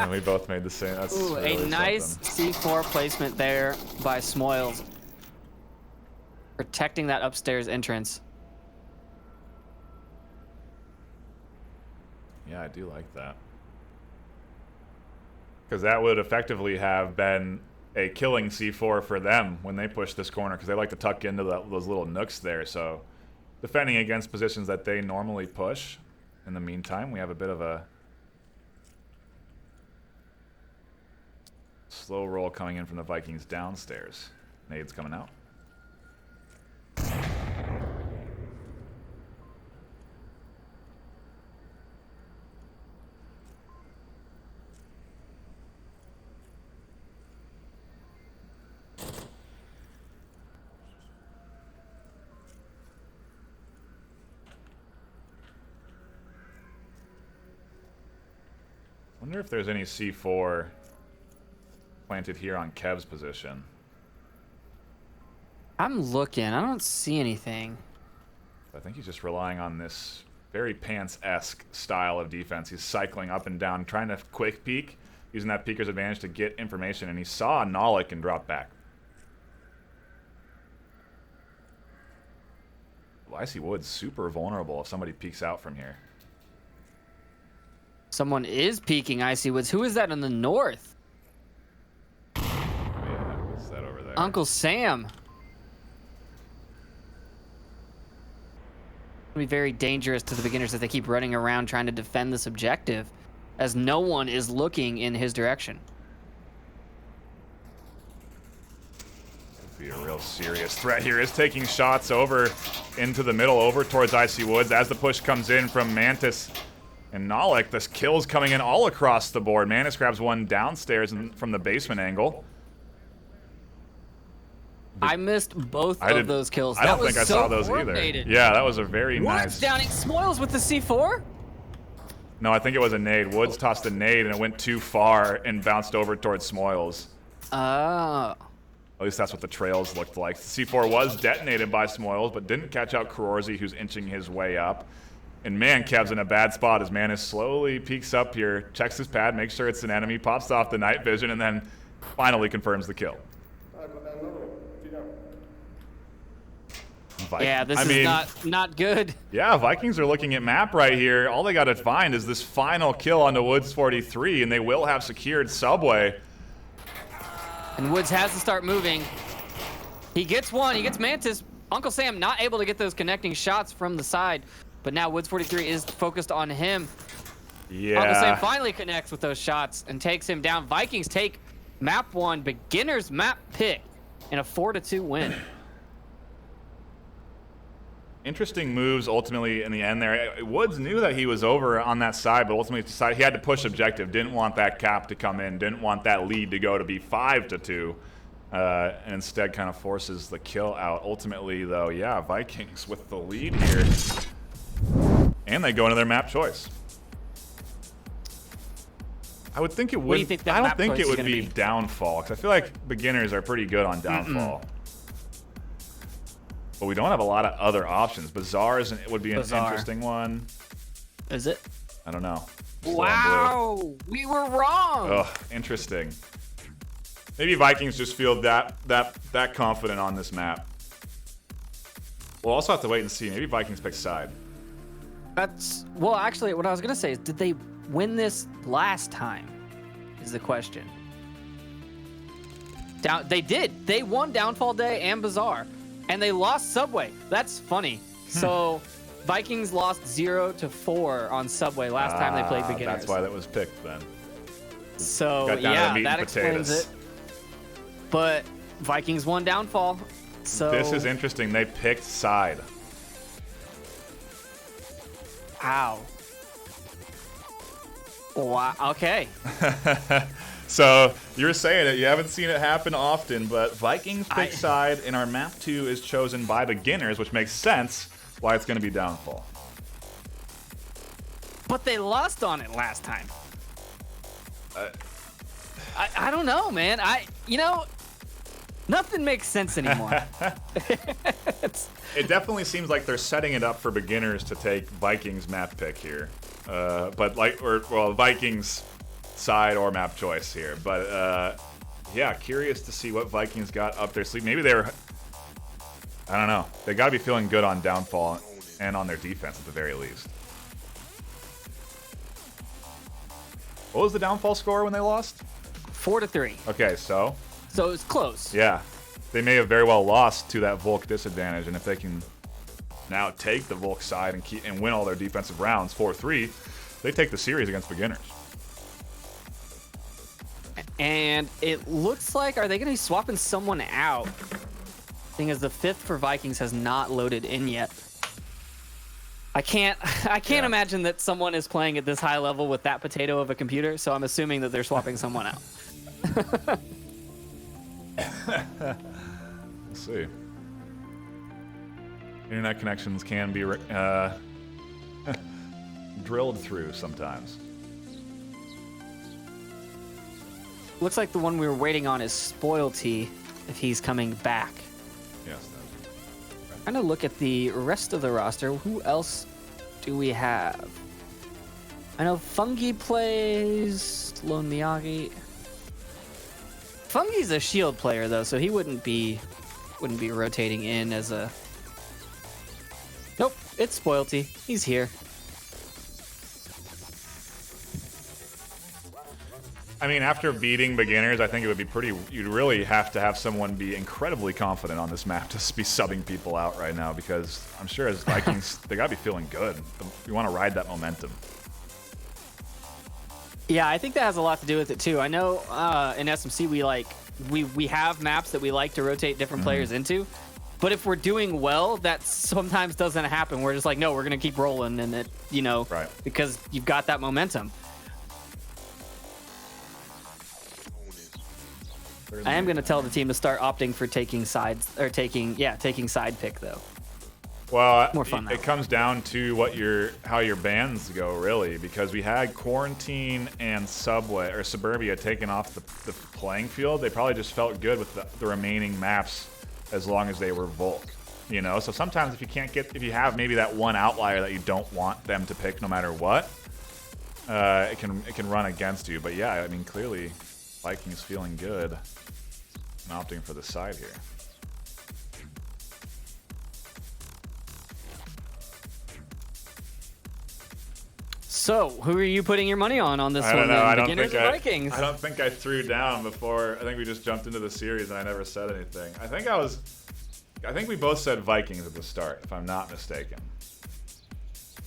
We both made the same. That's Ooh, really a nice something. C4 placement there by Smoils, protecting that upstairs entrance. Yeah, I do like that. Because that would effectively have been a killing C4 for them when they push this corner, because they like to tuck into those little nooks there. So defending against positions that they normally push. In the meantime, we have a bit of a slow roll coming in from the Vikings downstairs. Nades coming out. Wonder if there's any C4 planted here on Kev's position. I'm looking. I don't see anything. I think he's just relying on this very Pants-esque style of defense. He's cycling up and down, trying to quick peek, using that peeker's advantage to get information, and he saw Nollik and drop back. Well, I see Woods super vulnerable if somebody peeks out from here. Someone is peeking Icy Woods. Who is that in the north? Yeah, what's that over there? Uncle Sam. It'll be very dangerous to the beginners if they keep running around trying to defend this objective, as no one is looking in his direction. Could be a real serious threat here. Is taking shots over into the middle, over towards Icy Woods as the push comes in from Mantis and Nollik. This kill's coming in all across the board. Mantis grabs one downstairs from the basement angle. I missed both I of those kills. I don't That think I was so saw those either. coordinated. Yeah, that was a very Woods nice. downing Smoils with the C4? No, I think it was a nade. Woods tossed a nade and it went too far and bounced over towards Smoils. Oh. At least that's what the trails looked like. C4 was detonated by Smoils, but didn't catch out Karorzy, who's inching his way up. And man, Kev's in a bad spot as Manus slowly peeks up here, checks his pad, makes sure it's an enemy, pops off the night vision, and then finally confirms the kill. Yeah, this is not good. Yeah, Vikings are looking at map right here. All they got to find is this final kill onto Woods 43, and they will have secured Subway. And Woods has to start moving. He gets one. He gets Mantis. Uncle Sam not able to get those connecting shots from the side. But now Woods 43 is focused on him. Yeah. Uncle Sam finally connects with those shots and takes him down. Vikings take map 1, beginner's map pick, in a 4-2 win. Interesting moves ultimately in the end there. Woods knew that he was over on that side, but ultimately decided he had to push objective. Didn't want that cap to come in. Didn't want that lead to go to be 5-2. And instead kind of forces the kill out. Ultimately, though, yeah, Vikings with the lead here. And they go into their map choice. I would think it would. What do you think that I don't map think choice it is would gonna be be? downfall, because I feel like beginners are pretty good on downfall. But we don't have a lot of other options. Bazaar would be an interesting one. Is it? I don't know. Still on Wow, we were wrong. blue. Ugh, interesting. Maybe Vikings just feel that confident on this map. We'll also have to wait and see. Maybe Vikings pick side. Well, actually, what I was gonna say is, did they win this last time? Is the question. They did. They won Downfall Day and Bazaar, and they lost Subway. That's funny. So, Vikings lost 0-4 on Subway last time they played beginners. That's why that was picked then. So Got down to the yeah, meat that and explains potatoes. it. But Vikings won Downfall. So This is interesting. They picked side. Wow. Wow. Okay. So you're saying it. You haven't seen it happen often, but Vikings pick side, and our map 2 is chosen by beginners, which makes sense why it's going to be downfall. But they lost on it last time. I don't know, man. Nothing makes sense anymore. It definitely seems like they're setting it up for beginners to take Vikings map pick here, Vikings side or map choice here. But yeah, curious to see what Vikings got up their sleeve. Maybe they're, I don't know. They got to be feeling good on downfall and on their defense at the very least. What was the downfall score when they lost? 4-3. Okay, so So it's close. yeah, they may have very well lost to that Volk disadvantage, and if they can now take the Volk side and win all their defensive rounds 4-3, they take the series against beginners. And it looks like, are they going to be swapping someone out? Thing is, the 5th for Vikings has not loaded in yet. I can't imagine that someone is playing at this high level with that potato of a computer, so I'm assuming that they're swapping someone out. Let's see. Internet connections can be drilled through sometimes. Looks like the one we were waiting on is Spoilty, if he's coming back. Yes. Trying to look at the rest of the roster. Who else do we have? I know Fungi plays, Lone Miyagi. Fungi's a shield player though, so he wouldn't be rotating in as a. Nope, it's Spoilty. He's here. I mean, after beating beginners, I think it would be pretty. You'd really have to have someone be incredibly confident on this map to be subbing people out right now, because I'm sure as Vikings, they gotta be feeling good. You want to ride that momentum. Yeah, I think that has a lot to do with it too. I know in SMC we have maps that we like to rotate different players into, but if we're doing well, that sometimes doesn't happen. We're just like, no, we're gonna keep rolling, and it, Right. because you've got that momentum. I am going to tell the team to start opting for taking sides or taking side pick though. Well, More fun it comes down to how your bans go, really, because we had Quarantine and Subway or Suburbia taking off the playing field. They probably just felt good with the remaining maps as long as they were Volk, you know. So sometimes if you have maybe that one outlier that you don't want them to pick no matter what, it can run against you. But yeah, I mean, clearly Vikings feeling good and opting for the side here. So, who are you putting your money on this one? I don't know. I Vikings? I don't think I threw down before. I think we just jumped into the series and I never said anything. I think we both said Vikings at the start, if I'm not mistaken.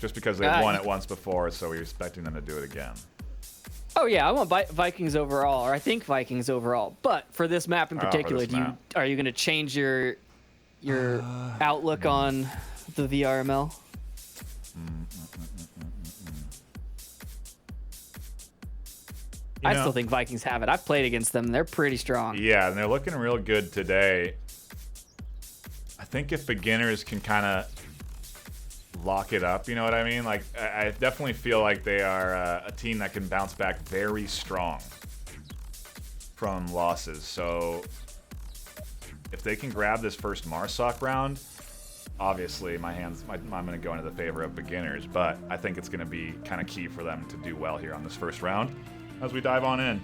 Just because they've won it once before, so we're expecting them to do it again. Oh yeah, I want Vikings overall, or I think Vikings overall. But for this map in particular, are you going to change your outlook on the VRML? I still think Vikings have it. I've played against them. They're pretty strong. Yeah, and they're looking real good today. I think if beginners can kind of lock it up, you know what I mean? Like, I definitely feel like they are a team that can bounce back very strong from losses. So if they can grab this first Marsoc round, obviously I'm going to go into the favor of beginners, but I think it's going to be kind of key for them to do well here on this first round as we dive on in.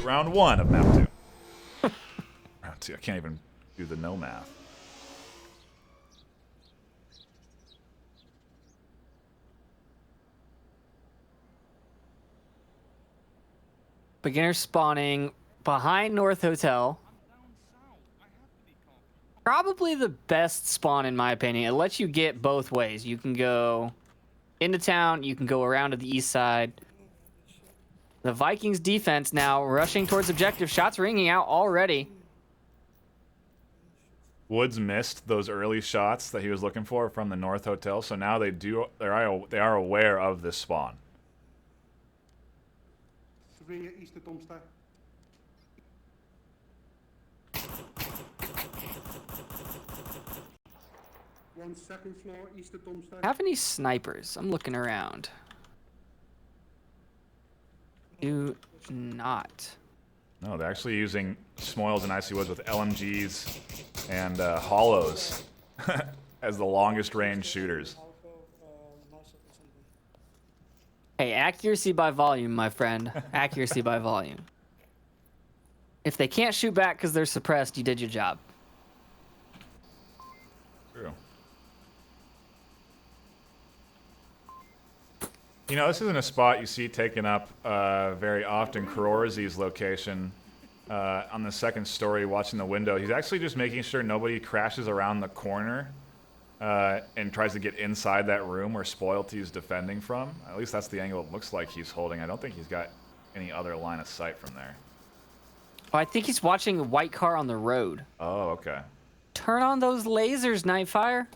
Round one of map 2. Round 2, I can't even do the no math. Beginner spawning behind North Hotel. Probably the best spawn in my opinion. It lets you get both ways. You can go into town, you can go around to the east side. The Vikings defense now rushing towards objective. Shots ringing out already. Woods missed those early shots that he was looking for from the North Hotel, so now they are aware of this spawn. One second floor, east of dumpster. Have any snipers? I'm looking around. Do not. No, they're actually using Smoils and Icy Woods with LMGs and Hollows as the longest range shooters. Hey, accuracy by volume, my friend. Accuracy by volume. If they can't shoot back because they're suppressed, you did your job. True. You know, this isn't a spot you see taken up very often. Kororzi's location on the second story, watching the window. He's actually just making sure nobody crashes around the corner and tries to get inside that room where Spoilty is defending from. At least that's the angle it looks like he's holding. I don't think he's got any other line of sight from there. Oh, I think he's watching a white car on the road. Oh, okay. Turn on those lasers, NightFiree.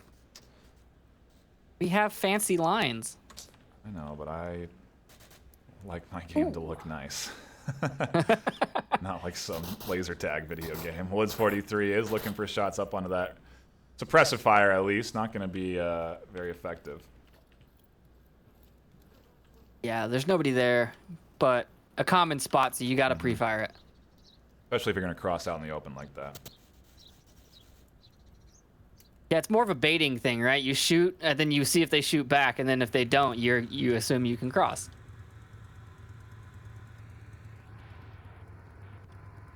We have fancy lines. I know, but I like my game to look nice. Not like some laser tag video game. Woods 43 is looking for shots up onto that suppressive fire, at least. Not going to be very effective. Yeah, there's nobody there, but a common spot, so you got to pre-fire it. Especially if you're going to cross out in the open like that. Yeah, it's more of a baiting thing, right? You shoot, and then you see if they shoot back, and then if they don't, you assume you can cross.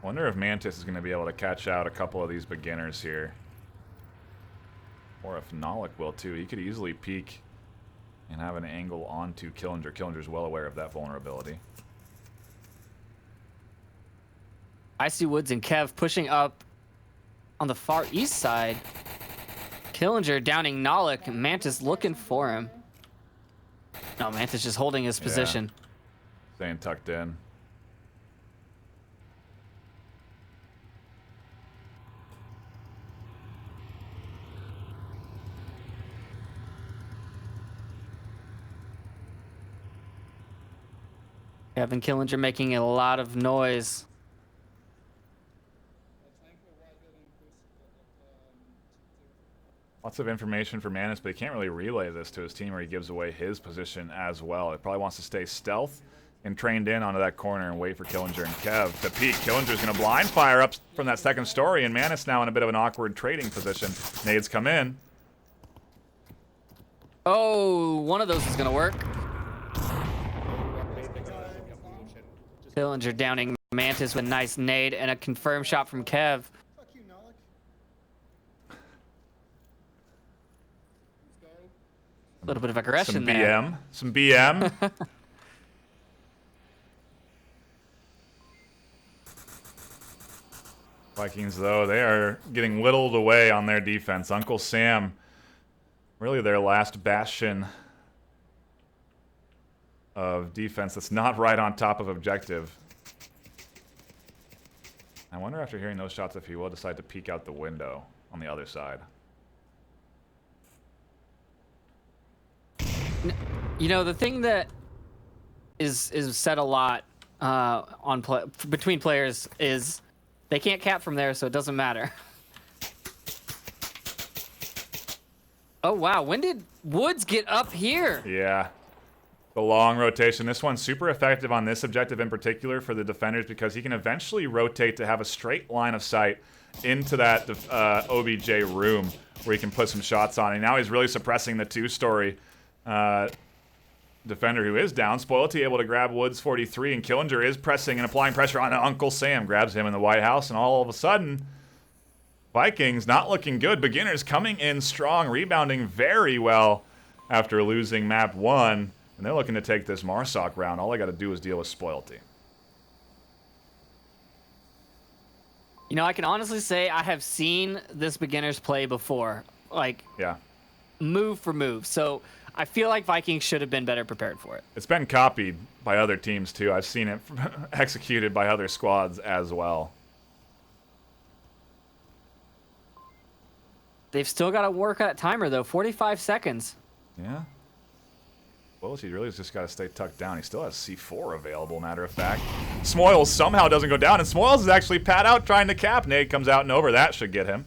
Wonder if Mantis is going to be able to catch out a couple of these beginners here. Or if Nalik will too. He could easily peek and have an angle onto Killinger. Killinger's well aware of that vulnerability. Icy Woods and Kev pushing up on the far east side. Killinger downing Nalik, and Mantis looking for him. No, Mantis just holding his position. Staying tucked in. Kevin Killinger making a lot of noise. Lots of information for Manus, but he can't really relay this to his team or he gives away his position as well. He probably wants to stay stealth and trained in onto that corner and wait for Killinger and Kev to peek. Killinger's going to blind fire up from that second story, and Manus now in a bit of an awkward trading position. Nades come in. Oh, one of those is going to work. Killinger downing Mantis with a nice nade and a confirmed shot from Kev. A little bit of aggression Some there. BM. Some BM. Vikings, though, they are getting whittled away on their defense. Uncle Sam, really their last bastion of defense that's not right on top of objective. I wonder after hearing those shots if he will decide to peek out the window on the other side. You know, the thing that is said a lot between players is they can't cap from there, so it doesn't matter. Oh, wow. When did Woods get up here? Yeah. The long rotation. This one's super effective on this objective in particular for the defenders because he can eventually rotate to have a straight line of sight into that OBJ room where he can put some shots on. And now he's really suppressing the two-story defender who is down. Spoilty able to grab Woods 43, and Killinger is pressing and applying pressure on Uncle Sam. Grabs him in the White House, and all of a sudden, Vikings not looking good. Beginners coming in strong, rebounding very well after losing map 1, and they're looking to take this Marsoc round. All they got to do is deal with Spoilty. You know, I can honestly say I have seen this Beginners play before, like Yeah. move for move. So I feel like Vikings should have been better prepared for it. It's been copied by other teams, too. I've seen it executed by other squads as well. They've still got to work that timer, though. 45 seconds. Yeah. Well, he really has just got to stay tucked down. He still has C4 available, matter of fact. Smoils somehow doesn't go down, and Smoils is actually pat out trying to cap. Nade comes out and over. That should get him.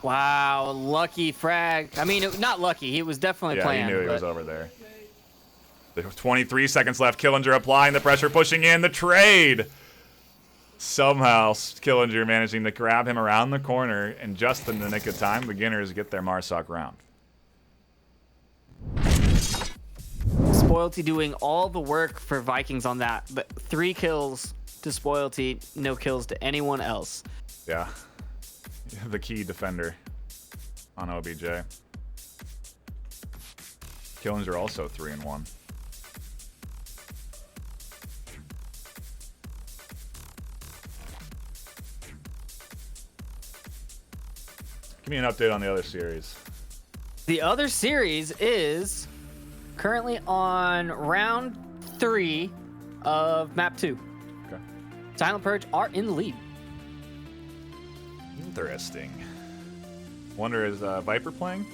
Wow, lucky frag. I mean, not lucky. He was definitely planned. Yeah, he knew he was over there. There's 23 seconds left. Killinger applying the pressure, pushing in the trade. Somehow, Killinger managing to grab him around the corner, and just in the nick of time, Beginners get their Marsoc round. Spoilty doing all the work for Vikings on that, but 3 kills to Spoilty, no kills to anyone else. Yeah. The key defender on OBJ. Killinger also 3-1. Give me an update on the other series. The other series is currently on round 3 of map 2. Okay. Silent Purge are in the lead. Interesting. Wonder, is Viper playing?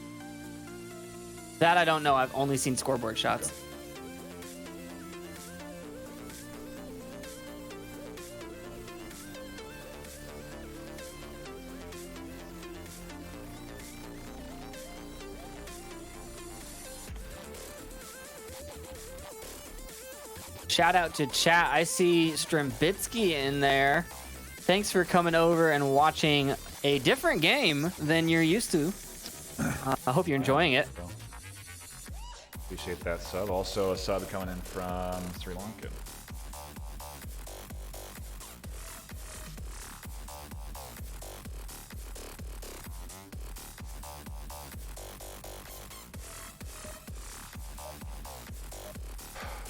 That I don't know. I've only seen scoreboard shots. Shout out to chat. I see Strembitsky in there. Thanks for coming over and watching a different game than you're used to. I hope you're enjoying it. Appreciate that sub. Also a sub coming in from Sri Lanka.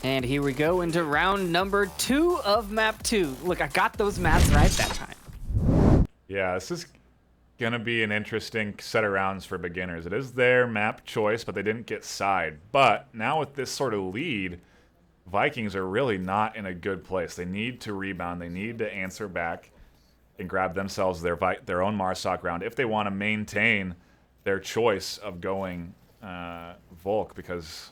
And here we go into round number 2 of map 2. Look, I got those maps right that time. Yeah, this is going to be an interesting set of rounds for Beginners. It is their map choice, but they didn't get side. But now with this sort of lead, Vikings are really not in a good place. They need to rebound. They need to answer back and grab themselves their own Marsoc round if they want to maintain their choice of going Volk, because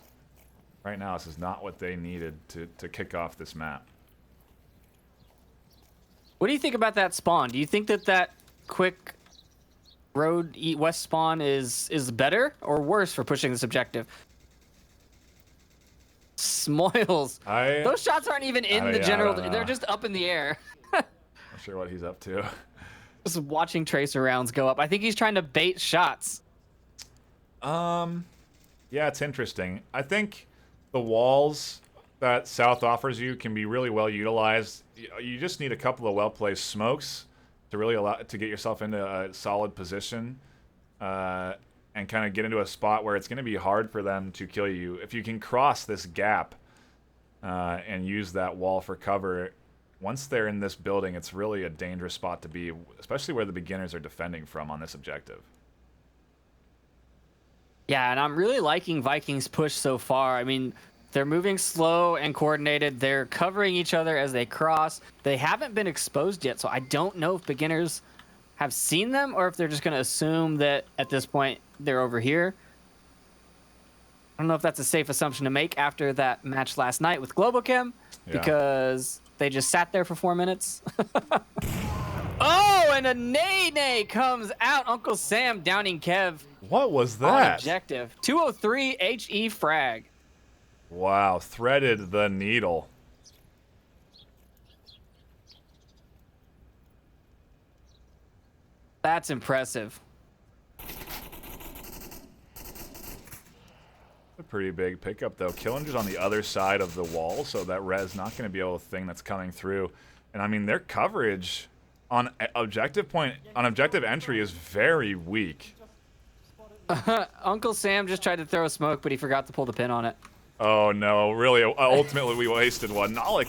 right now this is not what they needed to kick off this map. What do you think about that spawn? Do you think that quick road west spawn is better or worse for pushing this objective? Smoils. Those shots aren't even in the general. They're just up in the air. Not sure what he's up to. Just watching tracer rounds go up. I think he's trying to bait shots. Yeah, it's interesting. I think the walls that South offers you can be really well utilized. You just need a couple of well-placed smokes to really allow to get yourself into a solid position and kind of get into a spot where it's going to be hard for them to kill you. If you can cross this gap and use that wall for cover, once they're in this building, it's really a dangerous spot to be, especially where the beginners are defending from on this objective. Yeah, and I'm really liking Vikings' push so far. I mean, they're moving slow and coordinated. They're covering each other as they cross. They haven't been exposed yet, so I don't know if beginners have seen them or if they're just going to assume that at this point they're over here. I don't know if that's a safe assumption to make after that match last night with Globochem, because they just sat there for 4 minutes. Oh, and a nay comes out. Uncle Sam downing Kev. What was On that? objective. 203 HE frag. Wow, threaded the needle. That's impressive. A pretty big pickup, though. Killinger's on the other side of the wall, so that res not going to be able to thing that's coming through. And I mean, their coverage on objective entry is very weak. Uncle Sam just tried to throw a smoke, but he forgot to pull the pin on it. Oh no, really, ultimately we wasted one. Nolik,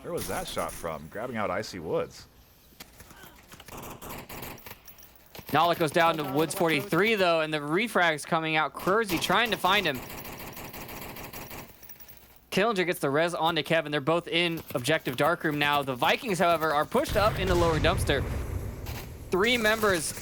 where was that shot from? Grabbing out Icy Woods. Nolik goes down to Woods 43, though, and the refrag's coming out. Crurzy trying to find him. Killinger gets the res onto Kevin. They're both in objective darkroom now. The Vikings, however, are pushed up into lower dumpster. 3 members.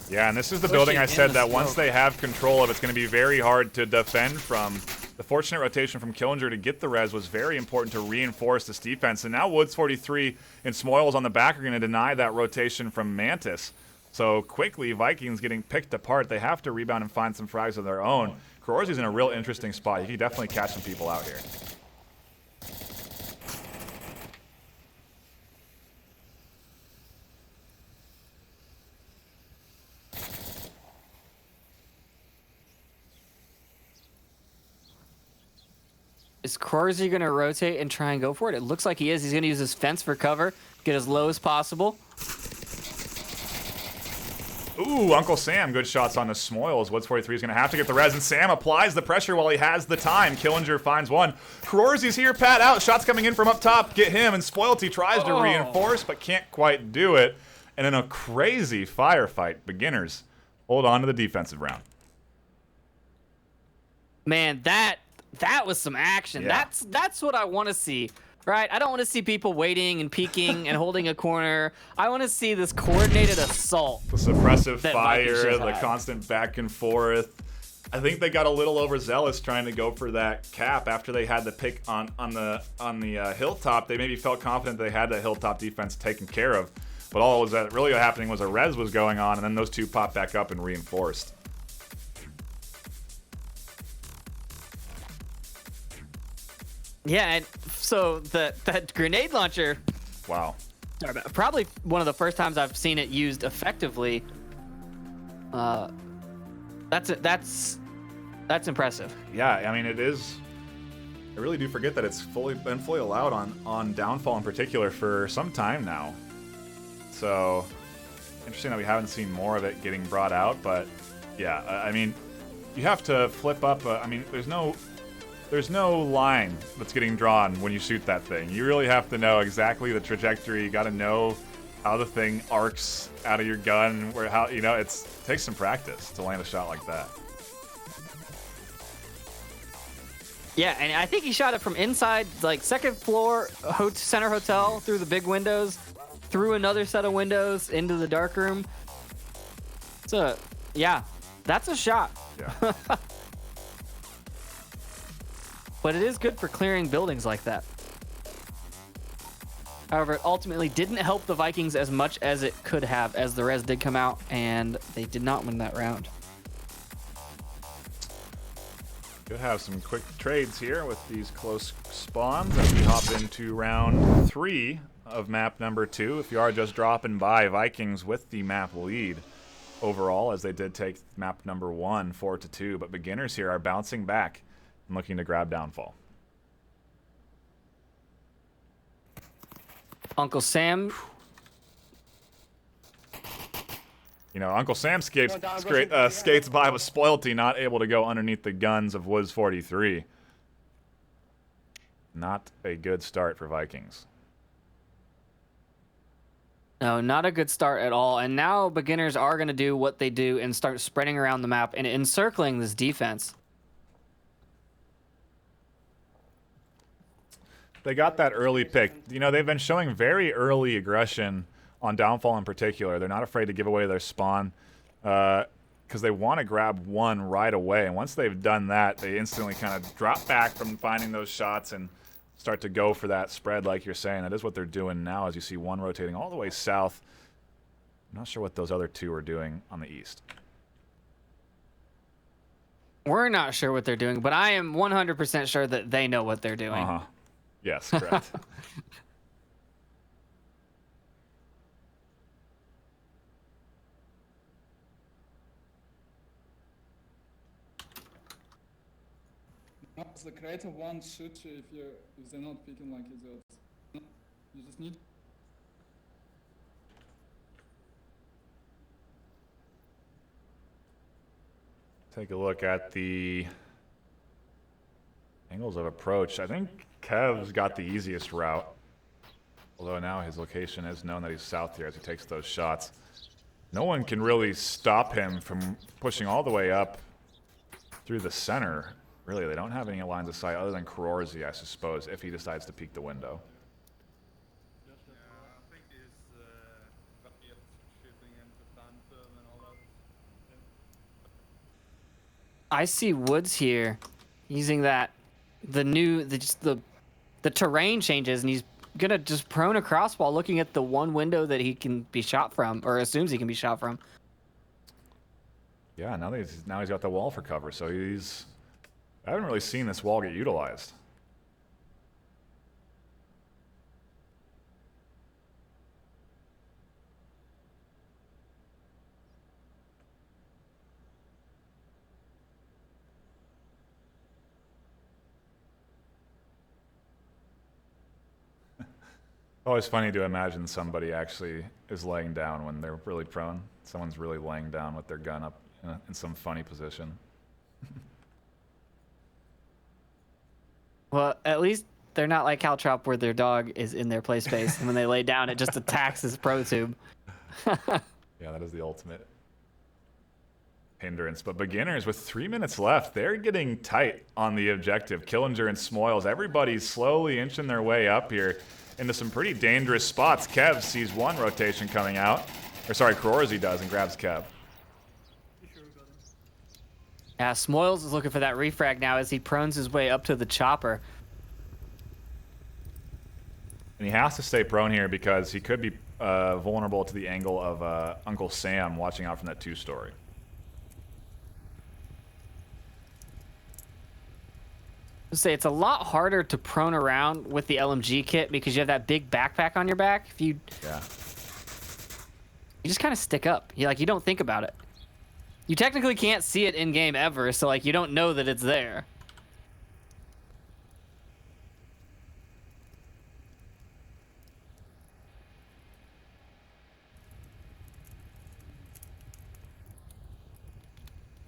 Yeah, and this is the building I said that once they have control of, it's going to be very hard to defend from. The fortunate rotation from Killinger to get the res was very important to reinforce this defense. And now Woods 43 and Smoils on the back are going to deny that rotation from Mantis. So quickly, Vikings getting picked apart. They have to rebound and find some frags of their own. Krorzi's in a real interesting spot. He can definitely catch some people out here. Is Krorzi going to rotate and try and go for it? It looks like he is. He's going to use his fence for cover, get as low as possible. Ooh, Uncle Sam, good shots on the Smoils. Woods 43 is going to have to get the res, and Sam applies the pressure while he has the time. Killinger finds one. Krorzi's here, Pat out. Shots coming in from up top. Get him, and Spoilty tries to reinforce, but can't quite do it. And in a crazy firefight, beginners hold on to the defensive round. Man, that was some action. Yeah. That's what I want to see, right? I don't want to see people waiting and peeking and holding a corner. I want to see this coordinated assault. The suppressive that fire, the constant back and forth. I think they got a little overzealous trying to go for that cap after they had the pick on the hilltop. They maybe felt confident they had the hilltop defense taken care of, but all was that really happening was a res was going on, and then those two popped back up and reinforced. Yeah, and so that grenade launcher. Wow. Probably one of the first times I've seen it used effectively. That's impressive. Yeah, I mean it is. I really do forget that it's been fully allowed on Downfall in particular for some time now. So interesting that we haven't seen more of it getting brought out, but yeah, I mean you have to flip up. I mean there's no line that's getting drawn when you shoot that thing. You really have to know exactly the trajectory. You got to know how the thing arcs out of your gun, it takes some practice to land a shot like that. Yeah, and I think he shot it from inside, like second floor center hotel, through the big windows, through another set of windows into the dark room. So yeah, that's a shot. Yeah. But it is good for clearing buildings like that. However, it ultimately didn't help the Vikings as much as it could have, as the res did come out, and they did not win that round. Could have some quick trades here with these close spawns as we hop into round 3 of map number 2. If you are just dropping by, Vikings with the map lead overall, as they did take map number 1 4-2, but beginners here are bouncing back and looking to grab downfall. Uncle Sam. You know, Uncle Sam skates by with Spoilty, not able to go underneath the guns of Wiz 43. Not a good start for Vikings. No, not a good start at all. And now beginners are going to do what they do and start spreading around the map and encircling this defense. They got that early pick. You know, they've been showing very early aggression on Downfall in particular. They're not afraid to give away their spawn because they want to grab one right away. And once they've done that, they instantly kind of drop back from finding those shots and start to go for that spread like you're saying. That is what they're doing now, as you see one rotating all the way south. I'm not sure what those other two are doing on the east. We're not sure what they're doing, but I am 100% sure that they know what they're doing. Uh-huh. Yes, correct. The creator one shoot you if they're not picking like idiots. You just need. Take a look at the angles of approach. I think Kev's got the easiest route, although now his location is known that he's south here as he takes those shots. No one can really stop him from pushing all the way up through the center. Really, they don't have any lines of sight other than Krorzy, I suppose, if he decides to peek the window. I see Woods here using that the terrain changes, and he's gonna just prone across while looking at the one window that he can be shot from, or assumes he can be shot from. Yeah, now he's got the wall for cover, so I haven't really seen this wall get utilized. Always funny to imagine somebody actually is laying down when they're really prone. Someone's really laying down with their gun up in some funny position. Well, at least they're not like Caltrop where their dog is in their play space, and when they lay down, it just attacks his pro tube. Yeah, that is the ultimate hindrance. But beginners with 3 minutes left, they're getting tight on the objective. Killinger and Smoils, everybody's slowly inching their way up here into some pretty dangerous spots. Kev sees one rotation coming out. Or sorry, Krorzy does and grabs Kev. Yeah, Smoils is looking for that refrag now as he prones his way up to the chopper. And he has to stay prone here because he could be vulnerable to the angle of Uncle Sam watching out from that two-story. Say it's a lot harder to prone around with the LMG kit because you have that big backpack on your back. If you just kind of stick up. You don't think about it. You technically can't see it in game ever, so you don't know that it's there.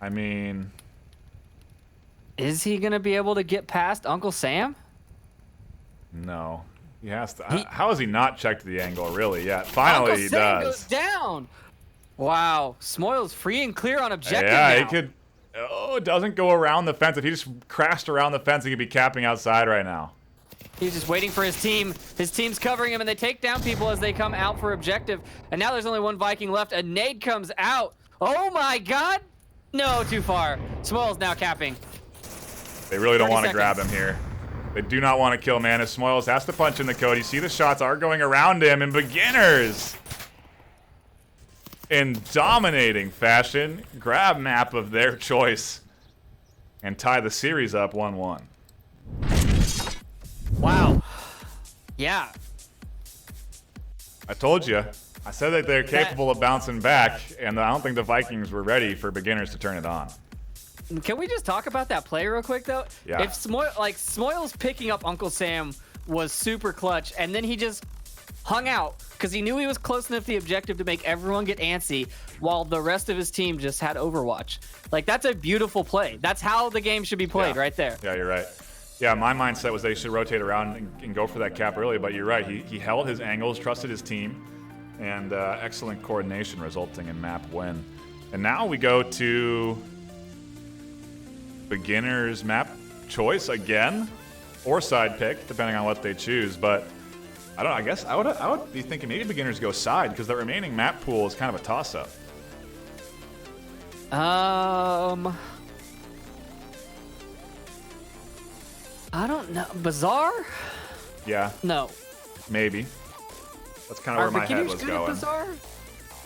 I mean, is he gonna be able to get past Uncle Sam? No, he has to. How has he not checked the angle really yet? Finally, Uncle he Sam does. goes down. Wow, Smoils free and clear on objective. Yeah, now. he could. Oh, it doesn't go around the fence. If he just crashed around the fence, he could be capping outside right now. He's just waiting for his team. His team's covering him, and they take down people as they come out for objective. And now there's only one Viking left. A nade comes out. Oh my God! No, too far. Smoils now capping. They really don't want to 30 grab him seconds. here. They do not want to kill Manus. Smoils has to punch in the code. You see the shots are going around him, and Beginners, in dominating fashion, grab map of their choice and tie the series up 1-1. Wow. Yeah. I told you. I said that they're capable of bouncing back, and I don't think the Vikings were ready for Beginners to turn it on. Can we just talk about that play real quick, though? Yeah. If Smoils picking up Uncle Sam was super clutch, and then he just hung out because he knew he was close enough to the objective to make everyone get antsy while the rest of his team just had Overwatch. Like, that's a beautiful play. That's how the game should be played right there. Yeah, you're right. Yeah, my mindset was they should rotate around and go for that cap early, but you're right. He held his angles, trusted his team, and excellent coordination resulting in map win. And now we go to Beginners map choice again, or side pick, depending on what they choose. But I don't know, I guess I would be thinking maybe Beginners go side because the remaining map pool is kind of a toss-up. I don't know. Bazaar? Yeah, No. maybe. That's kind of where my head was good at going. Bazaar?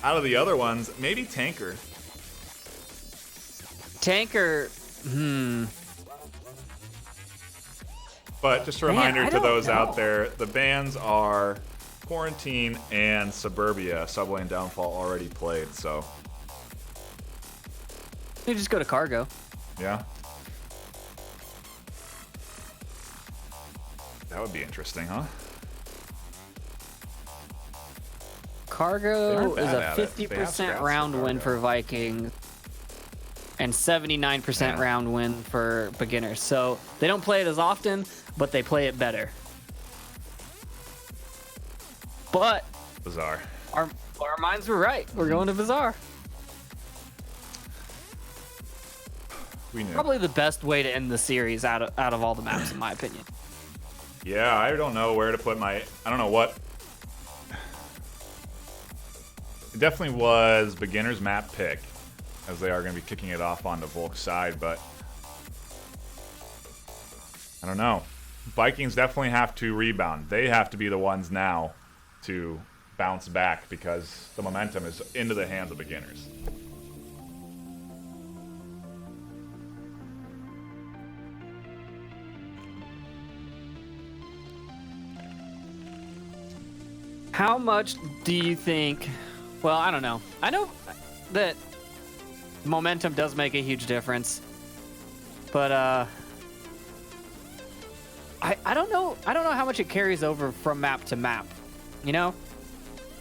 Out of the other ones, maybe Tanker. Tanker. But just a Man, reminder I to don't those know. out there, the bans are Quarantine and Suburbia. Subway and Downfall already played, so You just go to Cargo. yeah. That would be interesting, huh? They Cargo aren't is bad a at it. They have 50% scraps round for win Cargo. for Vikings and 79% Yeah. round win for Beginners. So they don't play it as often, but they play it better. But Bizarre. our minds were right. We're going to Bazaar. We knew. Probably the best way to end the series out of all the maps, in my opinion. Yeah, I don't know where to put my... I don't know what... It definitely was Beginner's map pick, as they are going to be kicking it off onto Volk's side, but... I don't know. Vikings definitely have to rebound. They have to be the ones now to bounce back because the momentum is into the hands of Beginners. How much do you think? Well, I don't know. I know that momentum does make a huge difference, but I don't know. I don't know how much it carries over from map to map. You know,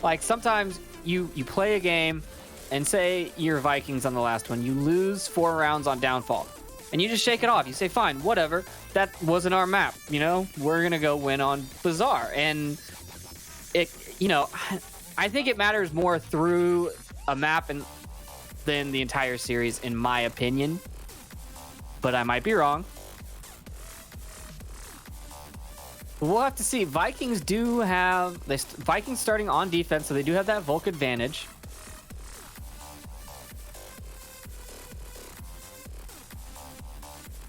like sometimes you play a game, and say you're Vikings on the last one, you lose 4 rounds on Downfall, and you just shake it off. You say, fine, whatever. That wasn't our map. You know, we're gonna go win on Bazaar, and it. You know, I think it matters more through a map than the entire series, in my opinion. But I might be wrong. We'll have to see. Vikings do have Vikings starting on defense, so they do have that Volk advantage.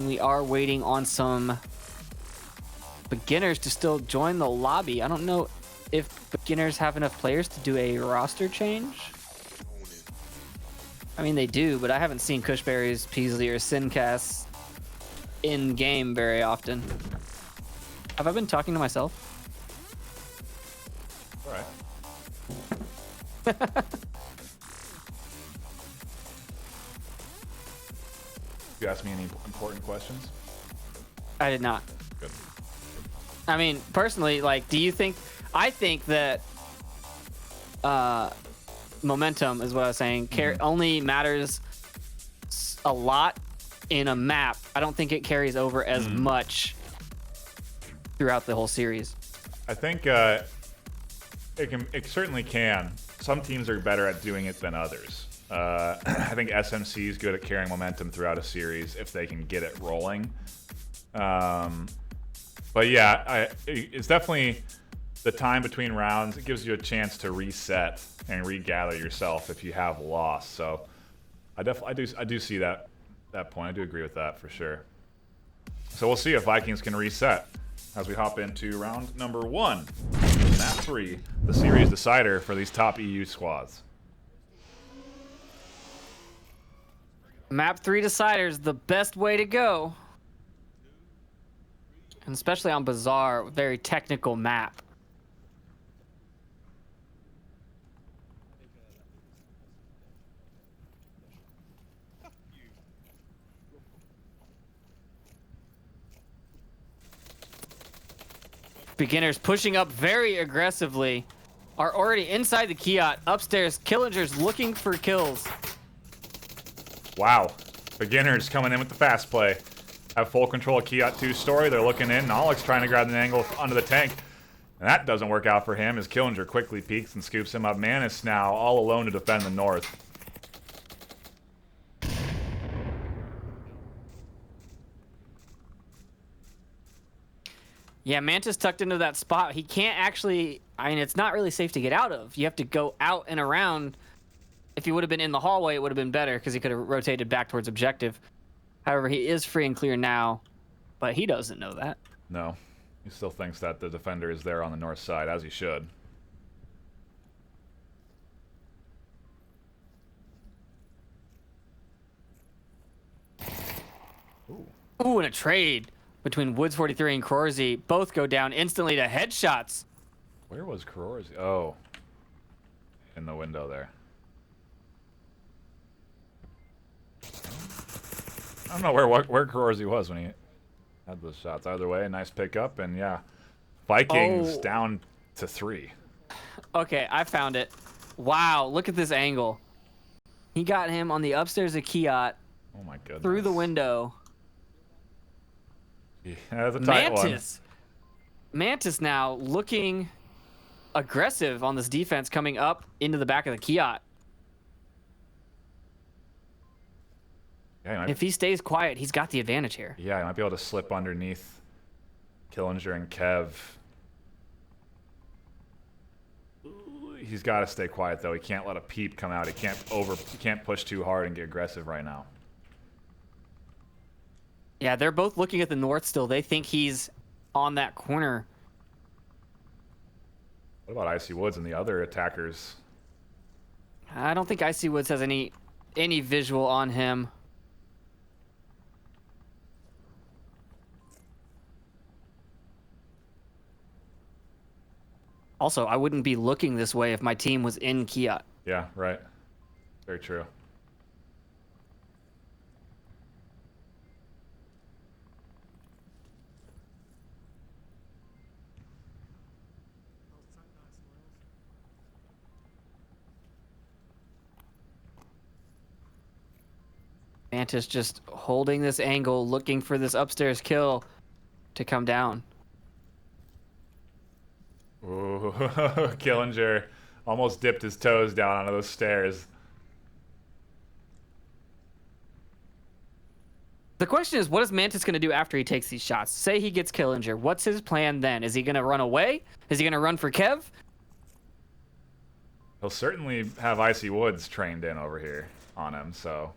We are waiting on some Beginners to still join the lobby. I don't know if Beginners have enough players to do a roster change. I mean, they do, but I haven't seen Cushberries, Peasley, or Sincast in game very often. Have I been talking to myself? All right. You ask me any important questions? I did not. Good. I mean, personally, like, do you think... I think that momentum is what I was saying. Only matters a lot in a map. I don't think it carries over as much throughout the whole series. I think it certainly can. Some teams are better at doing it than others. I think SMC is good at carrying momentum throughout a series if they can get it rolling. But yeah, it's definitely the time between rounds. It gives you a chance to reset and regather yourself if you have lost. So I do see that point. I do agree with that for sure. So we'll see if Vikings can reset. as we hop into round number 1. Map 3, the series decider for these top EU squads. Map 3 deciders, the best way to go. And especially on Bazaar, very technical map. Beginners pushing up very aggressively. Are already inside the Kiat. Upstairs, Killinger's looking for kills. Wow. Beginners coming in with the fast play. Have full control of Kiat 2's story. They're looking in. Alex trying to grab an angle under the tank. And that doesn't work out for him as Killinger quickly peeks and scoops him up. Manus now all alone to defend the north. Yeah, Mantis tucked into that spot. He can't actually... I mean, it's not really safe to get out of. You have to go out and around. If he would have been in the hallway, it would have been better because he could have rotated back towards objective. However, he is free and clear now, but he doesn't know that. No. He still thinks that the defender is there on the north side, as he should. Ooh, and a trade between Woods 43 and Krorzy. Both go down instantly to headshots. Where was Krorzy? Oh. In the window there. I don't know where Krorzy was when he had those shots. Either way, a nice pickup, and yeah. Vikings down to 3. Okay, I found it. Wow, look at this angle. He got him on the upstairs of Kiat. Oh my goodness. Through the window. Yeah, that's a tight one. Mantis now looking aggressive on this defense coming up into the back of the Kiat. Yeah, if he stays quiet, he's got the advantage here. Yeah, he might be able to slip underneath Killinger and Kev. He's got to stay quiet though. He can't let a peep come out. He can't push too hard and get aggressive right now. Yeah, they're both looking at the north still. They think he's on that corner. What about Icy Woods and the other attackers? I don't think Icy Woods has any visual on him. Also, I wouldn't be looking this way if my team was in Kiat. Yeah, right. Very true. Mantis just holding this angle, looking for this upstairs kill to come down. Ooh, Killinger almost dipped his toes down onto those stairs. The question is, what is Mantis going to do after he takes these shots? Say he gets Killinger. What's his plan then? Is he going to run away? Is he going to run for Kev? He'll certainly have Icy Woods trained in over here on him, so...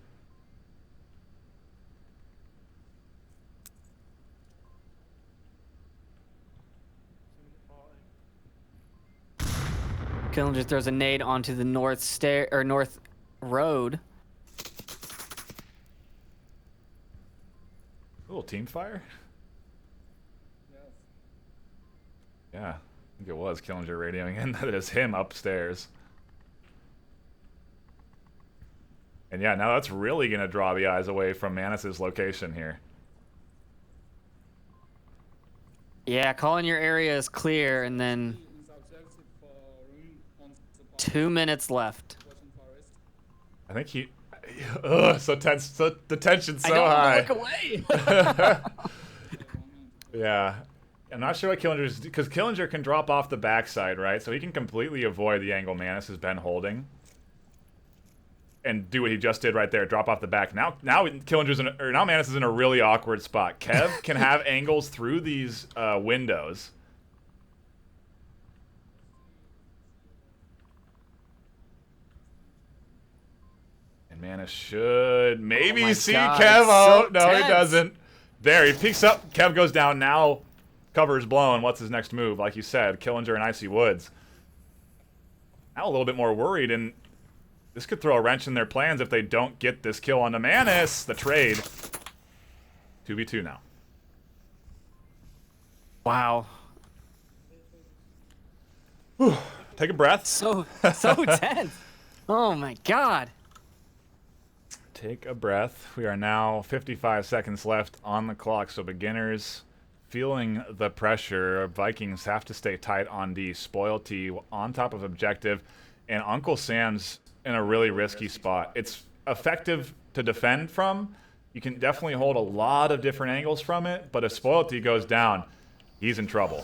Killinger throws a nade onto the north stair or north road. A little team fire? Yes. Yeah, I think it was Killinger radioing in that it is him upstairs. And yeah, now that's really going to draw the eyes away from Manus's location here. Yeah, calling your area is clear, and then Is objective for room on the 2 minutes left. watching forest. I think he... Ugh, so tense. So, the tension's so I high. don't want to look away. Yeah. I'm not sure what Killinger's... Because Killinger can drop off the backside, right? So he can completely avoid the angle Manus has been holding. And do what he just did right there, drop off the back. Now Killinger's now Manus is in a really awkward spot. Kev can have angles through these windows. And Manus should maybe see God, Kev. it's Oh, so no, he tense. doesn't. There, he peeks up. Kev goes down. Now Cover is blown. What's his next move? Like you said, Killinger and Icy Woods. Now a little bit more worried, and this could throw a wrench in their plans if they don't get this kill on Manus. The trade. 2v2 now. Wow. Whew. Take a breath. So tense. Oh my god. Take a breath. We are now 55 seconds left on the clock, so beginners feeling the pressure. Vikings have to stay tight on D. Spoilty on top of objective, and Uncle Sam's in a really risky spot. It's effective to defend from. You can definitely hold a lot of different angles from it, but if Spoilty goes down, he's in trouble.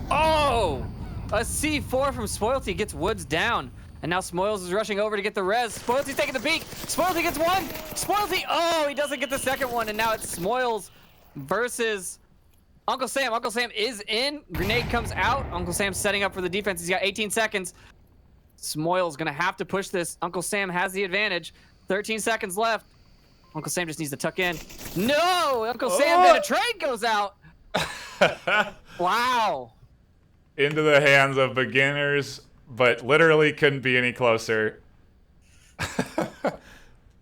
Oh! A C4 from Spoilty gets Woods down. And now Smoils is rushing over to get the res. Spoilty's taking the peek. Spoilty gets one. Spoilty, oh, he doesn't get the second one. And now it's Smoils versus Uncle Sam. Uncle Sam is in. Grenade comes out. Uncle Sam's setting up for the defense. He's got 18 seconds. Smoils gonna have to push this. Uncle Sam has the advantage. 13 seconds left. Uncle Sam just needs to tuck in. No! Uncle Sam, then a trade goes out. Wow. Into the hands of beginners, but literally couldn't be any closer.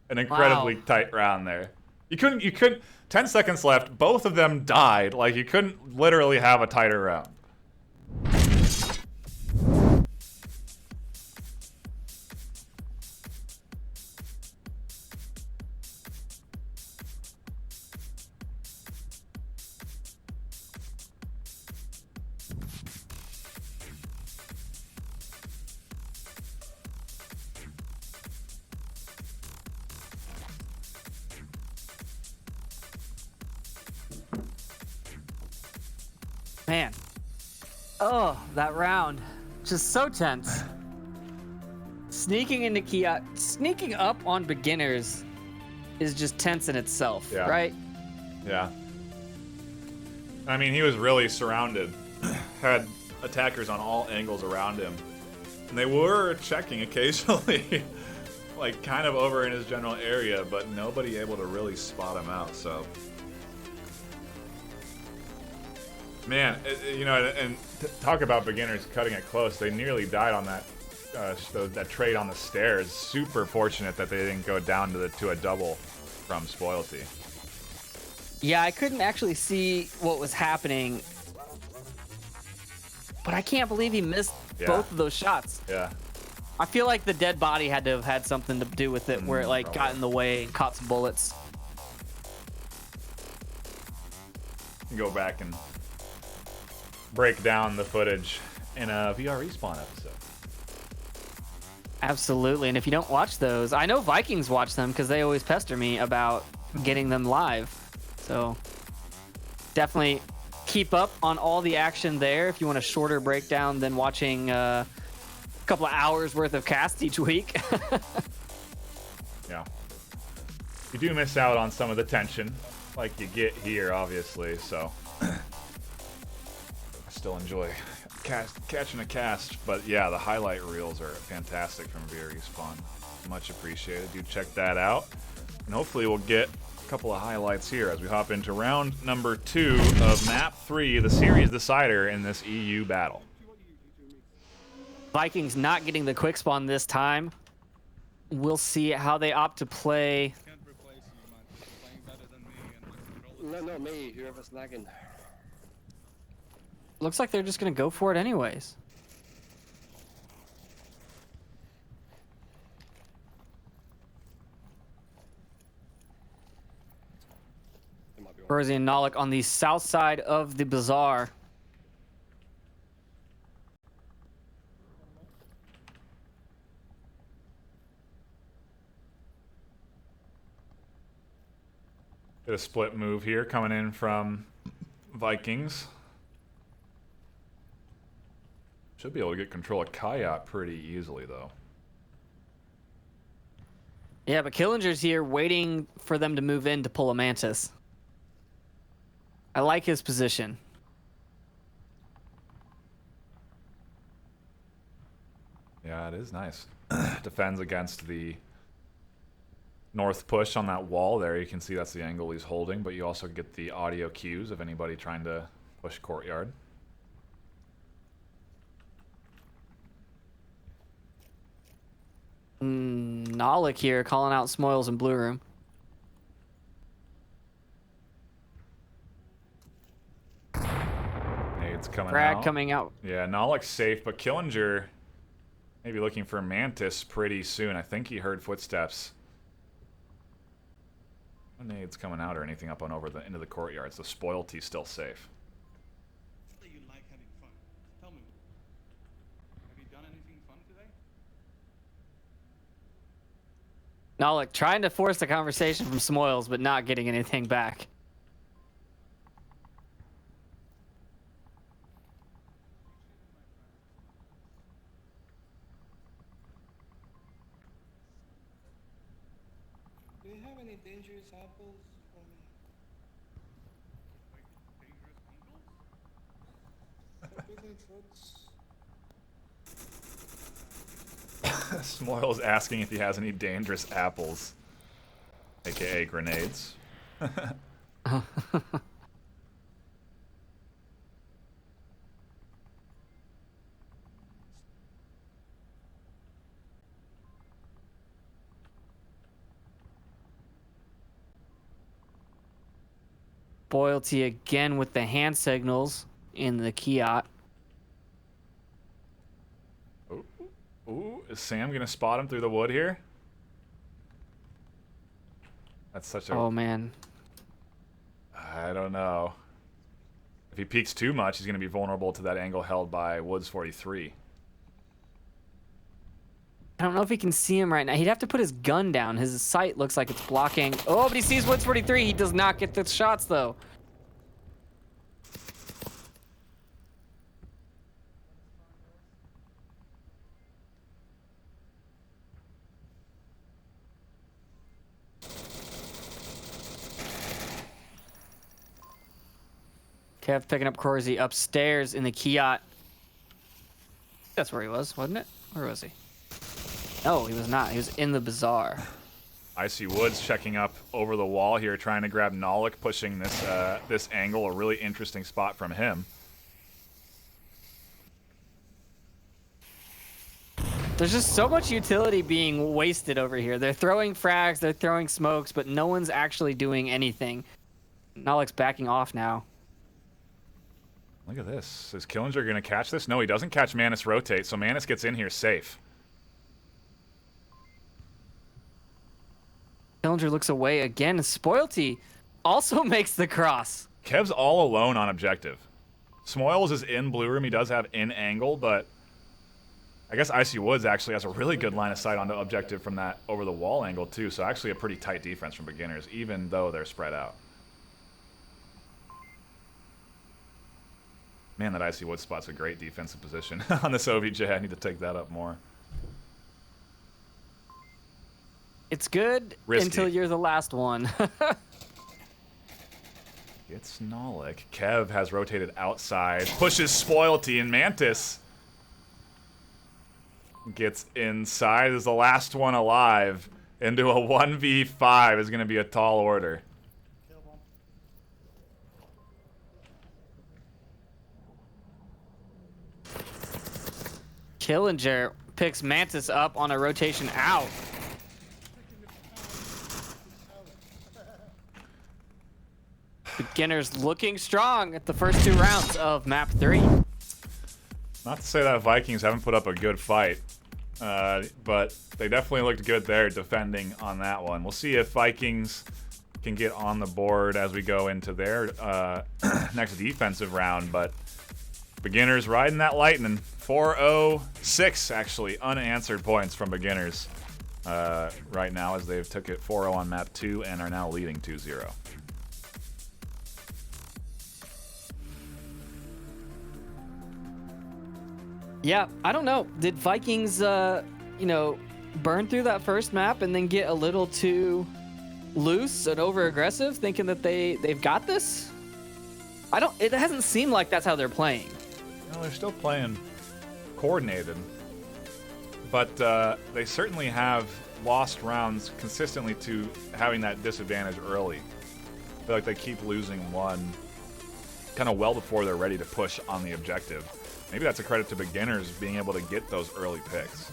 An incredibly tight round there. You couldn't, 10 seconds left, both of them died. Like, you couldn't literally have a tighter round. Man. Oh, that round. Just so tense. Sneaking into Kia, sneaking up on beginners is just tense in itself, Yeah. right? Yeah. I mean, he was really surrounded. Had attackers on all angles around him. And they were checking occasionally, like kind of over in his general area, but nobody able to really spot him out, so. Man, you know, and talk about beginners cutting it close. They nearly died on that that trade on the stairs. Super fortunate that they didn't go down to a double from Spoilty. Yeah, I couldn't actually see what was happening, but I can't believe he missed both of those shots. Yeah. I feel like the dead body had to have had something to do with it, where it like got in the way and caught some bullets. Go back and break down the footage in a VR Respawn episode. Absolutely, and if you don't watch those, I know Vikings watch them because they always pester me about getting them live. So definitely keep up on all the action there if you want a shorter breakdown than watching a couple of hours worth of cast each week. Yeah. You do miss out on some of the tension, like you get here, obviously, so. I still enjoy catching a cast, but yeah, the highlight reels are fantastic from VR Respawn. Much appreciated. Do check that out. And hopefully we'll get a couple of highlights here as we hop into round number 2 of map 3, the series decider in this EU battle. Vikings not getting the quick spawn this time. We'll see how they opt to play. Can't replace you, man. You're playing better than me and my controller. No, me. Whoever's lagging. Looks like they're just gonna go for it anyways. Berzi and Nalik on the south side of the bazaar. Get a split move here coming in from Vikings. Should be able to get control of Kayat pretty easily, though. Yeah, but Killinger's here waiting for them to move in to pull a Mantis. I like his position. Yeah, it is nice. Defends against the north push on that wall there. You can see that's the angle he's holding, but you also get the audio cues of anybody trying to Push courtyard. Nalik here calling out Smoils in blue room. Nades coming Brad out. coming out. Yeah, Nolik's safe, but Killinger maybe looking for Mantis pretty soon. I think he heard footsteps. No nades coming out or anything up on over the into the courtyard, so Spoilty's still safe. You like having fun. Tell me, have you done anything fun today? Nalik trying to force the conversation from Smoils, but not getting anything back. Do you have any dangerous apples for me? Like dangerous uncles? Forbidden fruits? Smoil's asking if he has any dangerous apples, aka grenades. Boilty again with the hand signals in the Kiat. Ooh, is Sam gonna spot him through the wood here? That's such a... Oh man. I don't know. If he peeks too much, he's gonna be vulnerable to that angle held by Woods 43. I don't know if he can see him right now. He'd have to put his gun down. His sight looks like it's blocking. Oh, but he sees Woods 43. He does not get the shots, though. Kev picking up Corsi upstairs in the Kiat. That's where he was, wasn't it? Where was he? No, he was not. He was in the bazaar. I see Woods checking up over the wall here, trying to grab Nolik, pushing this this angle. A really interesting spot from him. There's just so much utility being wasted over here. They're throwing frags, they're throwing smokes, but no one's actually doing anything. Nolik's backing off now. Look at this. Is Killinger going to catch this? No, he doesn't catch Manus rotate, so Manus gets in here safe. Killinger looks away again. Spoilty also makes the cross. Kev's all alone on objective. Smoils is in blue room. He does have in angle, but I guess Icy Woods actually has a really good line of sight onto objective from that over the wall angle too, so actually a pretty tight defense from beginners, even though they're spread out. Man, that Icy Woods spot's a great defensive position on this OBJ. I need to take that up more. It's good Risky. until you're the last one. It's Nolik. Kev has rotated outside, pushes Spoilty, and Mantis gets inside as the last one alive into a 1v5 is going to be a tall order. Killinger picks Mantis up on a rotation out. Beginners looking strong at the first 2 rounds of map 3. Not to say that Vikings haven't put up a good fight, but they definitely looked good there defending on that one. We'll see if Vikings can get on the board as we go into their next defensive round, but beginners riding that lightning. 4-0-6 actually unanswered points from beginners right now as they've took it 4-0 on map 2 and are now leading 2-0. Yeah, I don't know. Did Vikings, you know, burn through that first map and then get a little too loose and over-aggressive, thinking that they've got this? It hasn't seemed like that's how they're playing. No, they're still playing coordinated, but they certainly have lost rounds consistently to having that disadvantage early. I feel like they keep losing one kind of well before they're ready to push on the objective. Maybe that's a credit to beginners being able to get those early picks.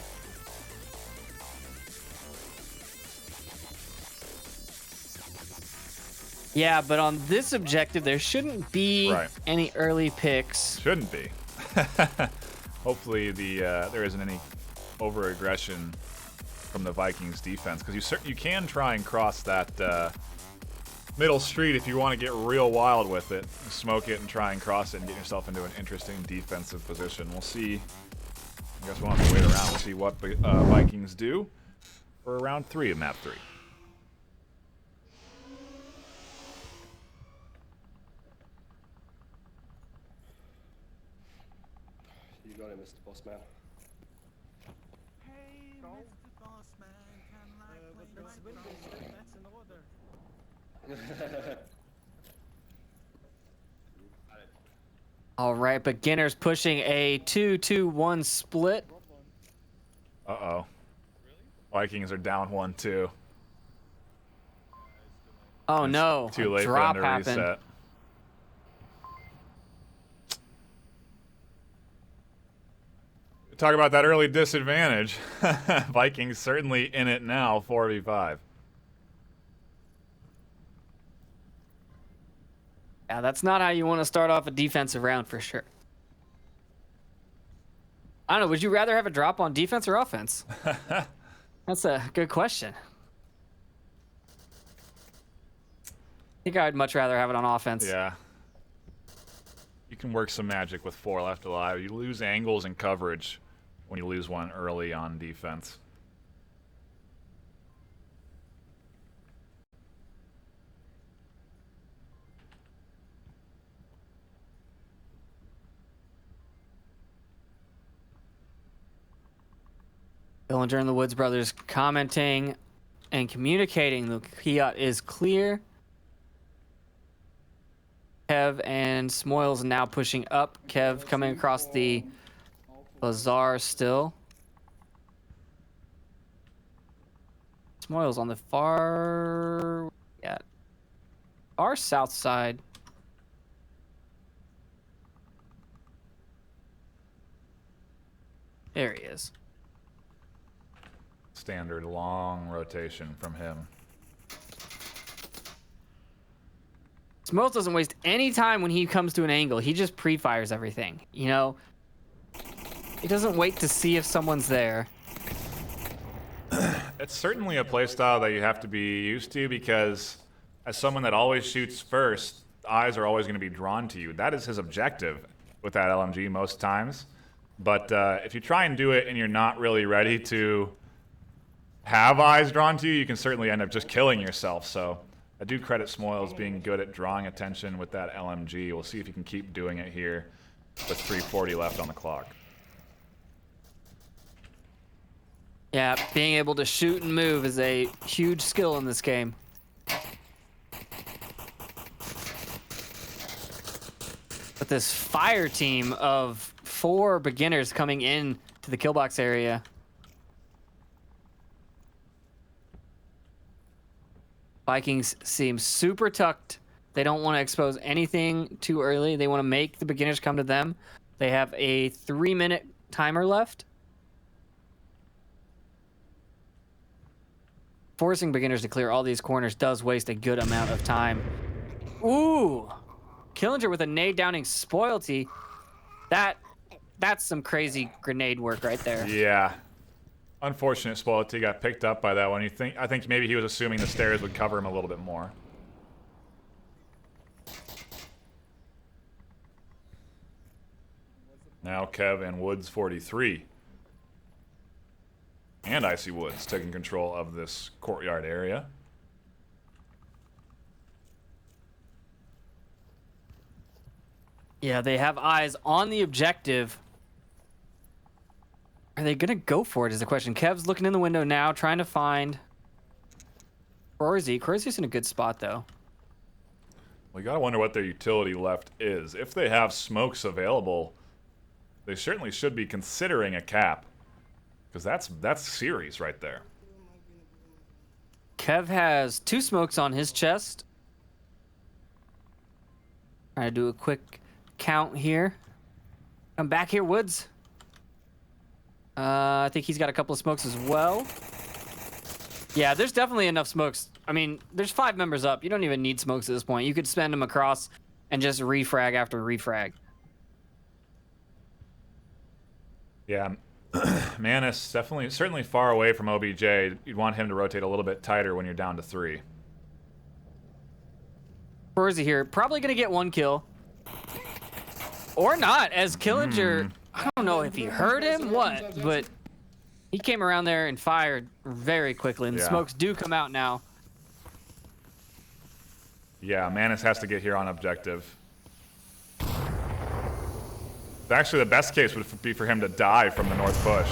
Yeah, but on this objective, there shouldn't be any early picks. Shouldn't be. Hopefully there isn't any over-aggression from the Vikings defense, because you can try and cross that middle street if you want to get real wild with it. Smoke it and try and cross it and get yourself into an interesting defensive position. We'll see. I guess we'll have to wait around. We'll see what Vikings do for round 3 of map 3. You got it, Mr. Bossman. Hey, Mr. Bossman, can I play my That's in order. All right, beginners pushing a 2-2-1 split. Uh-oh. Vikings are down 1-2. Oh no, Too a late for drop them to happened. reset. Talk about that early disadvantage. Vikings certainly in it now, 4v5. Yeah, that's not how you want to start off a defensive round for sure. I don't know, would you rather have a drop on defense or offense? That's a good question. I think I'd much rather have it on offense. Yeah. You can work some magic with 4 left alive. You lose angles and coverage when you lose one early on defense. Billinger and the Woods brothers commenting and communicating the Kiat is clear. Kev and Smoils now pushing up. Kev coming across the bazaar still. Smoils on the far south side. There he is. Standard long rotation from him. Smoils doesn't waste any time when he comes to an angle. He just pre-fires everything, you know? He doesn't wait to see if someone's there. It's certainly a playstyle that you have to be used to, because as someone that always shoots first, eyes are always going to be drawn to you. That is his objective with that LMG most times. But if you try and do it and you're not really ready to have eyes drawn to you, you can certainly end up just killing yourself. So I do credit Smoils being good at drawing attention with that LMG. We'll see if he can keep doing it here with 3:40 left on the clock. Yeah, being able to shoot and move is a huge skill in this game. But this fire team of 4 beginners coming in to the kill box area. Vikings seem super tucked. They don't want to expose anything too early. They want to make the beginners come to them. They have a 3-minute timer left. Forcing beginners to clear all these corners does waste a good amount of time. Ooh! Killinger with a nade downing Spoilty. That's some crazy grenade work right there. Yeah. Unfortunate Spoilty got picked up by that one. I think maybe he was assuming the stairs would cover him a little bit more. Now Kev and Woods 43. And Icy Woods taking control of this courtyard area. Yeah, they have eyes on the objective. Are they going to go for it is the question. Kev's looking in the window now, trying to find Corsi. Corsi's in a good spot, though. We got to wonder what their utility left is. If they have smokes available, they certainly should be considering a cap. Because that's series right there. Kev has 2 smokes on his chest. Trying to do a quick count here. I'm back here, Woods. I think he's got a couple of smokes as well. Yeah, there's definitely enough smokes. I mean, there's 5 members up. You don't even need smokes at this point. You could spend them across and just refrag after refrag. Yeah, Manus certainly far away from OBJ. You'd want him to rotate a little bit tighter when you're down to 3. Furzy here, probably gonna get 1 kill. Or not, as Killinger, I don't know if he heard him, what, but he came around there and fired very quickly, and the smokes do come out now. Yeah, Manus has to get here on objective. Actually, the best case would be for him to die from the north push.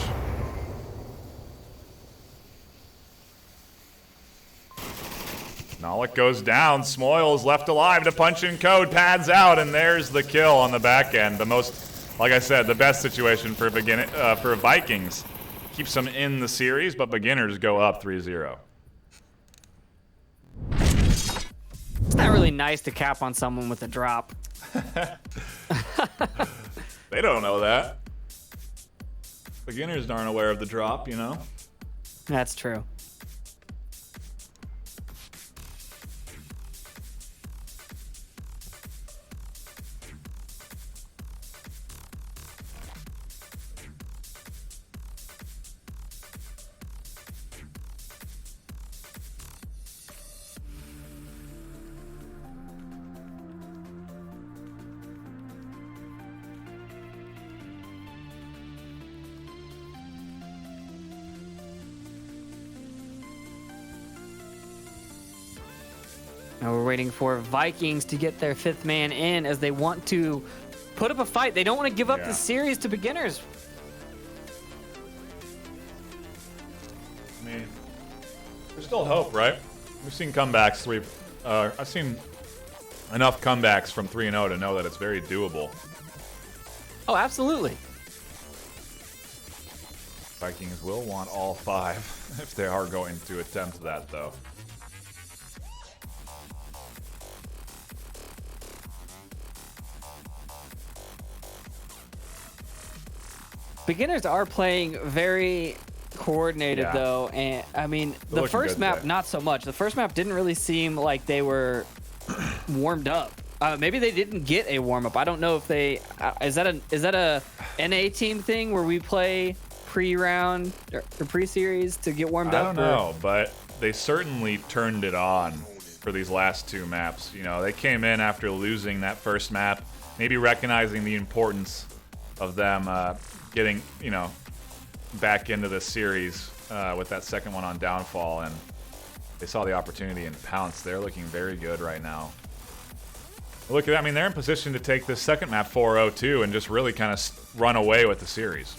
Nalik goes down. Smoyle's left alive to punch in code, pads out, and there's the kill on the back end. The most, like I said, the best situation for Vikings. Keeps them in the series, but beginners go up 3-0. It's not really nice to cap on someone with a drop. They don't know that. Beginners aren't aware of the drop, you know? That's true. Now we're waiting for Vikings to get their 5th man in as they want to put up a fight. They don't want to give up the series to beginners. I mean, there's still hope, right? We've seen comebacks. I've seen enough comebacks from 3-0 to know that it's very doable. Oh, absolutely. Vikings will want all 5 if they are going to attempt that, though. Beginners are playing very coordinated, though, and I mean, the first map, today. not so much. The first map didn't really seem like they were warmed up. Maybe they didn't get a warm up. I don't know if they. Is that a NA team thing where we play pre-round or pre-series to get warmed up? I don't know, but they certainly turned it on for these last 2 maps. You know, they came in after losing that first map, maybe recognizing the importance of them getting, you know, back into this series with that second one on downfall, and they saw the opportunity and pounced. They're looking very good right now. Look at that. I mean, they're in position to take this second map 4-0 and just really kind of run away with the series.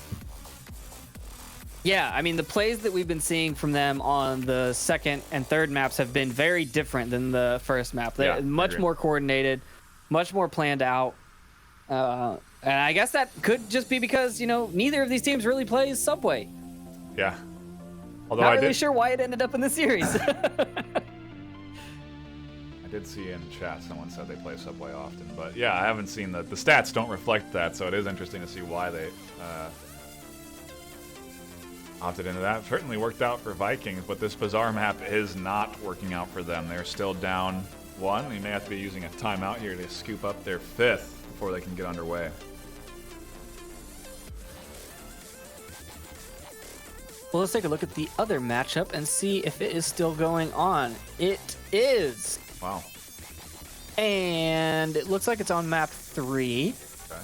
Yeah, I mean, the plays that we've been seeing from them on the second and third maps have been very different than the first map. They're much more coordinated, much more planned out. And I guess that could just be because, you know, neither of these teams really plays Subway. Yeah. Although Not really sure why it ended up in the series. I did see in chat someone said they play Subway often, but yeah, I haven't seen the stats don't reflect that, so it is interesting to see why they opted into that. Certainly worked out for Vikings, but this Bazaar map is not working out for them. They're still down 1. They may have to be using a timeout here to scoop up their 5th before they can get underway. Well, let's take a look at the other matchup and see if it is still going on. It is. Wow. And it looks like it's on map 3. Okay.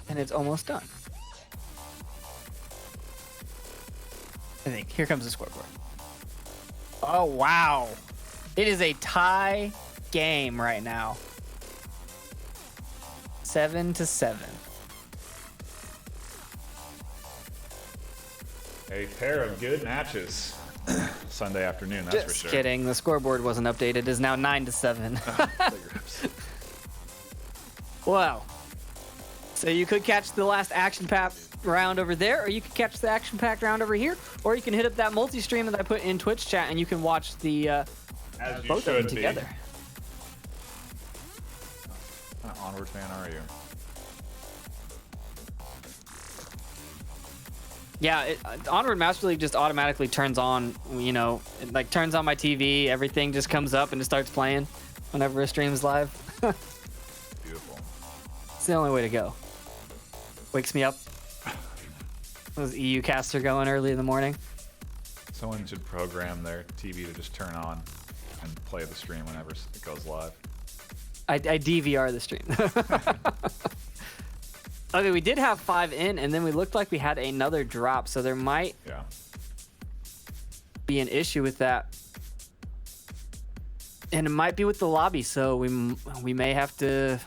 And it's almost done. I think. Here comes the scoreboard. Oh, wow. It is a tie game right now. 7-7. A pair of good matches Sunday afternoon, that's for Just sure. kidding. The scoreboard wasn't updated. It is now 9-7. Wow. So you could catch the last action-packed round over there, or you could catch the action-packed round over here, or you can hit up that multi-stream that I put in Twitch chat, and you can watch the As you both of them should be. together. What kind of Onward fan are you? Yeah, Onward Master League just automatically turns on, you know, it, like turns on my TV, everything just comes up and it starts playing whenever a stream's live. Beautiful. It's the only way to go. Wakes me up. Those EU casts are going early in the morning. Someone should program their TV to just turn on and play the stream whenever it goes live. I DVR the stream. Okay, we did have 5 in, and then we looked like we had another drop, so there might be an issue with that. And it might be with the lobby, so we may have to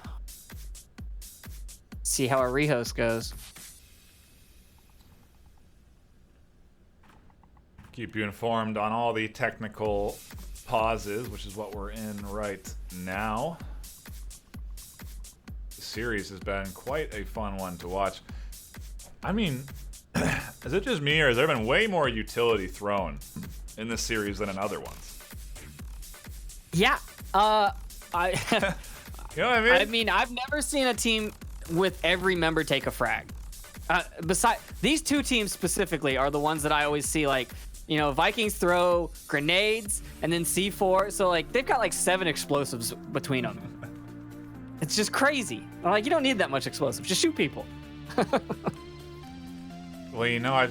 see how our rehost goes. Keep you informed on all the technical pauses, which is what we're in right now. The series has been quite a fun one to watch. I mean, is it just me, or has there been way more utility thrown in this series than in other ones? Yeah, I You know what I mean? I mean, I've never seen a team with every member take a frag. Besides, these two teams specifically are the ones that I always see, like, you know, Vikings throw grenades and then C4, so like they've got like 7 explosives between them. It's just crazy. I'm like, you don't need that much explosives. Just shoot people. Well, you know,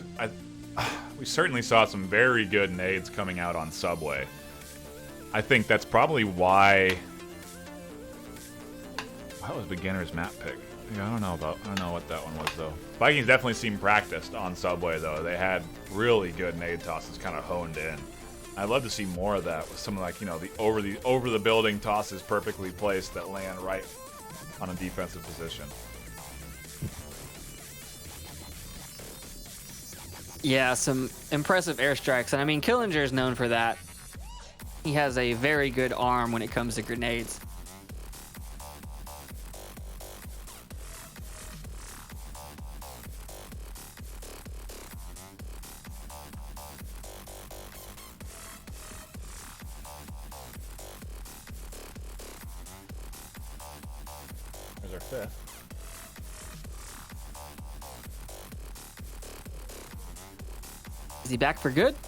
we certainly saw some very good nades coming out on Subway. I think that's probably why. That was beginner's map pick. Yeah, I don't know what that one was though. Vikings definitely seemed practiced on Subway though. They had really good nade tosses kind of honed in. I'd love to see more of that with some, like, you know, the over the building tosses perfectly placed that land right on a defensive position. Yeah, some impressive airstrikes, and I mean, Killinger is known for that. He has a very good arm when it comes to grenades. There's our 5th. Is he back for good? I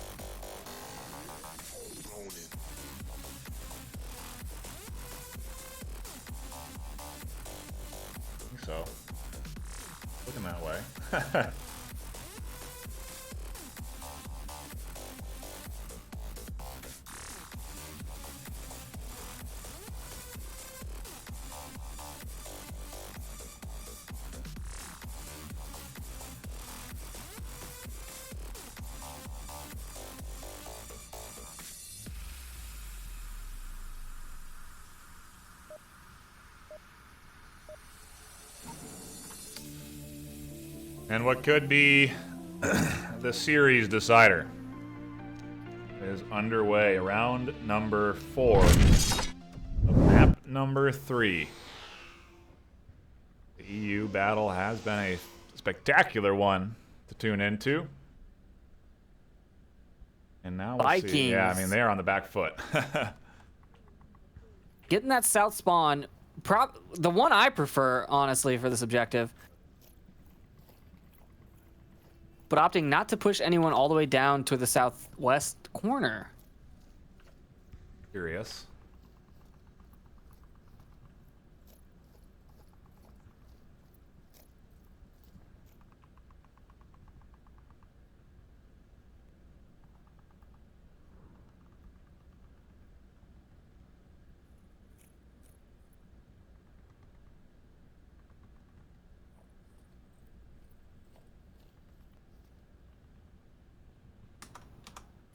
think so. Looking that way. And what could be the series decider is underway. Round number 4 of map number 3. The EU battle has been a spectacular one to tune into. And now we'll see. Yeah, I mean, they're on the back foot. Getting that south spawn, the one I prefer, honestly, for this objective. But opting not to push anyone all the way down to the southwest corner. Curious.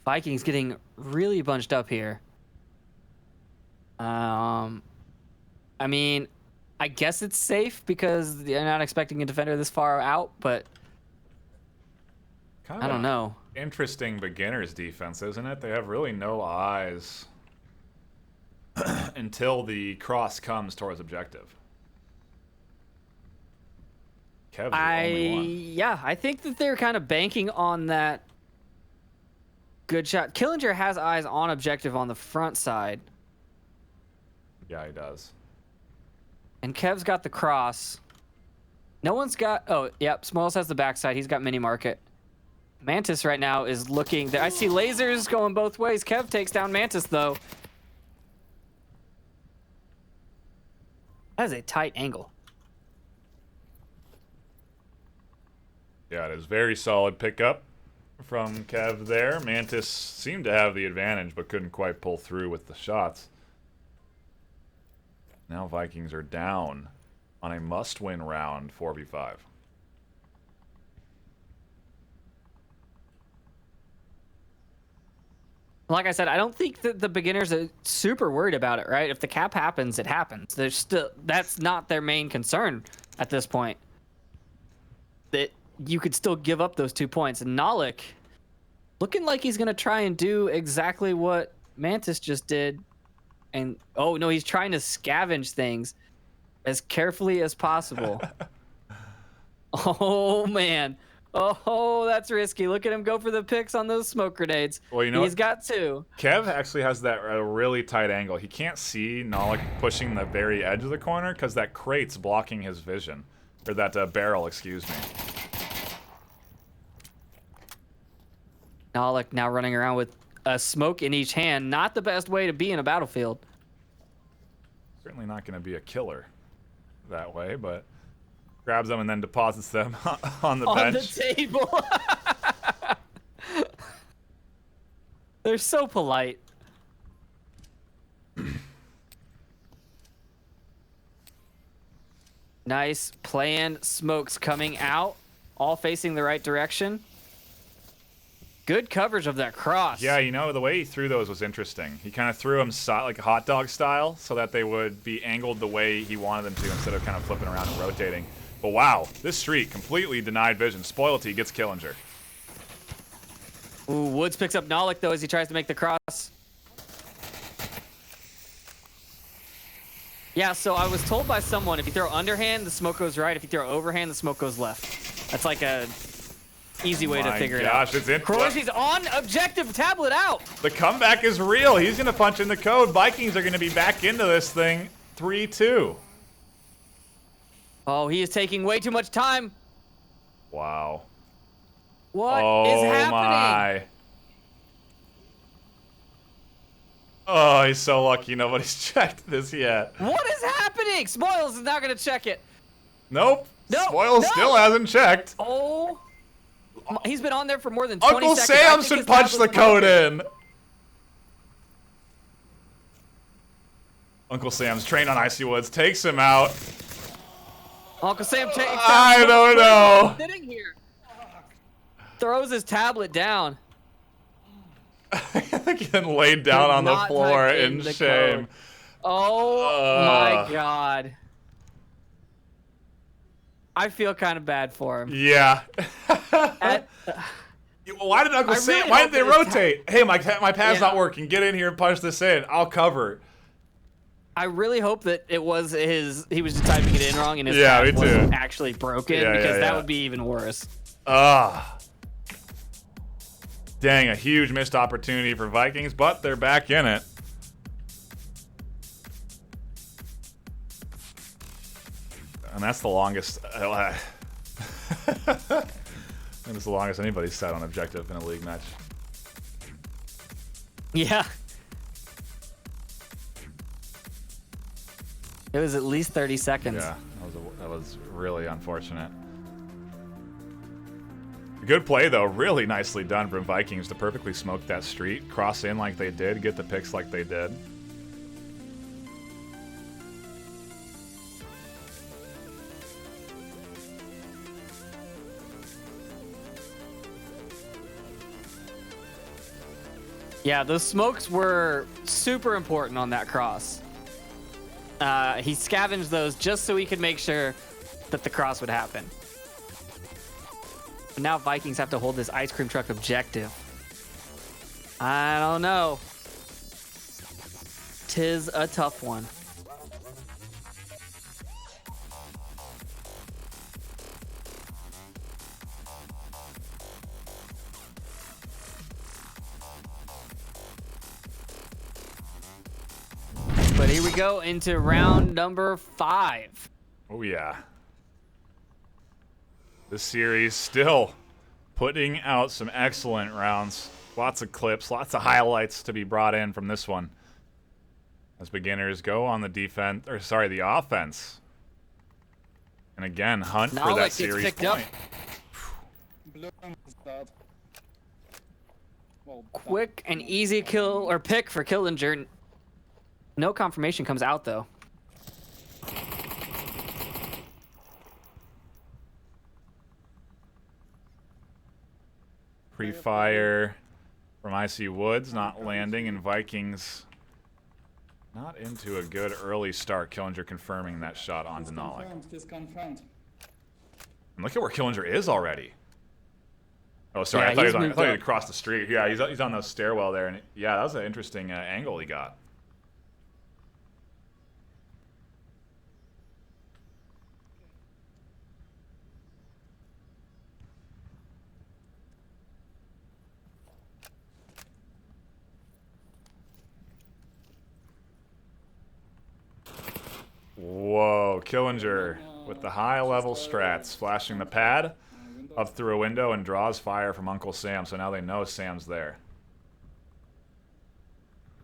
Vikings getting really bunched up here. I mean, I guess it's safe because they're not expecting a defender this far out, but Kind of I don't know. Interesting beginner's defense, isn't it? They have really no eyes until the cross comes towards objective. Kev's the only one. Yeah, I think that they're kind of banking on that good shot. Killinger has eyes on objective on the front side. Yeah, he does. And Kev's got the cross. No one's got... Oh, yep. Smalls has the backside. He's got mini market. Mantis right now is looking... I see lasers going both ways. Kev takes down Mantis, though. That is a tight angle. Yeah, it is very solid pickup from Kev there. Mantis seemed to have the advantage, but couldn't quite pull through with the shots. Now Vikings are down on a must-win round, 4v5. Like I said, I don't think that the beginners are super worried about it, right? If the cap happens, it happens. There's still... That's not their main concern at this point. That you could still give up those 2 points. And Nalik, looking like he's going to try and do exactly what Mantis just did. And, oh, no, he's trying to scavenge things as carefully as possible. Oh, man. Oh, that's risky. Look at him go for the picks on those smoke grenades. Well, you know he's got 2. Kev actually has that really tight angle. He can't see Nalik pushing the very edge of the corner because that crate's blocking his vision. Or that barrel, excuse me. Nalik now running around with a smoke in each hand. Not the best way to be in a battlefield. Certainly not going to be a killer that way, but grabs them and then deposits them on the bench. On the table. They're so polite. Nice plan. Smokes coming out, all facing the right direction. Good coverage of that cross. Yeah, you know, the way he threw those was interesting. He kind of threw them like hot dog style so that they would be angled the way he wanted them to instead of kind of flipping around and rotating. But wow, this streak completely denied vision. Spoilty gets Killinger. Ooh, Woods picks up Nalik, though, as he tries to make the cross. Yeah, so I was told by someone, if you throw underhand, the smoke goes right. If you throw overhand, the smoke goes left. That's like a easy way to figure it out. It's in. Crozi's on objective, tablet out. The comeback is real. He's going to punch in the code. Vikings are going to be back into this thing 3-2. Oh, he is taking way too much time. Wow. What is happening? My. Oh, he's so lucky nobody's checked this yet. What is happening? Spoils is not going to check it. Nope. No, Spoils no. still hasn't checked. Oh. He's been on there for more than 20 Uncle seconds. Samson punched the code in. Uncle Sam's trained on Icy Woods, takes him out. Uncle Sam takes I don't know. Sitting here. Throws his tablet down. Getting laid down on the Not floor typed in the shame. code. Oh my God. I feel kind of bad for him. Yeah. At- Why did Uncle I Sam? really Why hope did they that his rotate? Hey, my pad's Yeah. not working. Get in here and punch this in. I'll cover. I really hope that it was he was just typing it in wrong and his Yeah, tab me too. wasn't actually broken, Yeah, because yeah, that yeah. would be even worse. Dang, a huge missed opportunity for Vikings, but they're back in it. And that's the longest. That's the longest anybody's sat on objective in a league match. Yeah. It was at least 30 seconds. Yeah, that was really unfortunate. Good play, though. Really nicely done from Vikings to perfectly smoke that street, cross in like they did, get the picks like they did. Yeah, those smokes were super important on that cross. He scavenged those just so he could make sure that the cross would happen. But now Vikings have to hold this ice cream truck objective. I don't know. 'Tis a tough one. But Here we go into round number 5. Oh, yeah. This series still putting out some excellent rounds. Lots of clips, lots of highlights to be brought in from this one. As beginners go on the defense, or sorry, the offense. And again, hunt for that Nalik gets series picked up. point. Blue is dead. Well, Quick and easy kill or pick for Killinger. No confirmation comes out though. Pre-fire from Icy Woods not landing, and Vikings not into a good early start. Killinger confirming that shot onto Nalik. He's confirmed. And look at where Killinger is already. Oh, sorry, Yeah, I thought he's he moved was up. across the street. Yeah, he's on the stairwell there, and yeah, that was an interesting angle he got. Whoa, Killinger with the high-level strats, flashing the pad up through a window and draws fire from Uncle Sam, so now they know Sam's there.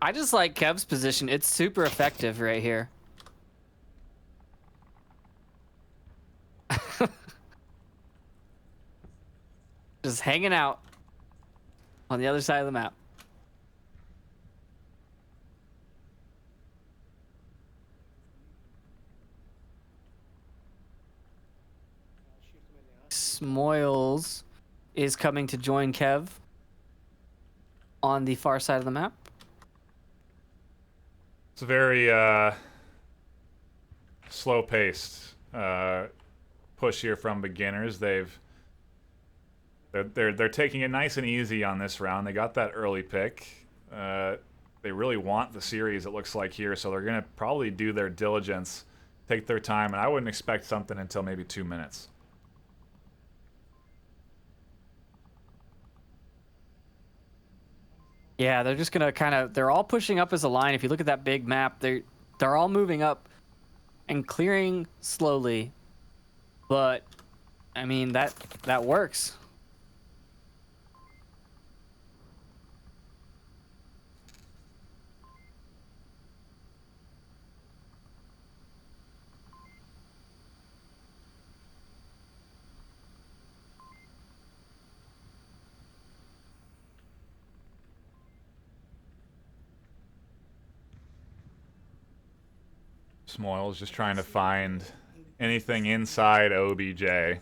I just like Kev's position. It's super effective right here. Just hanging out on the other side of the map. Smoils is coming to join Kev on the far side of the map. It's a very slow-paced push here from beginners. They're taking it nice and easy on this round. They got that early pick. They really want the series, it looks like here, so they're going to probably do their diligence, take their time, and I wouldn't expect something until maybe 2 minutes. Yeah, they're just gonna they're all pushing up as a line. If you look at that big map, they're all moving up and clearing slowly. But I mean that works. Smoils just trying to find anything inside OBJ.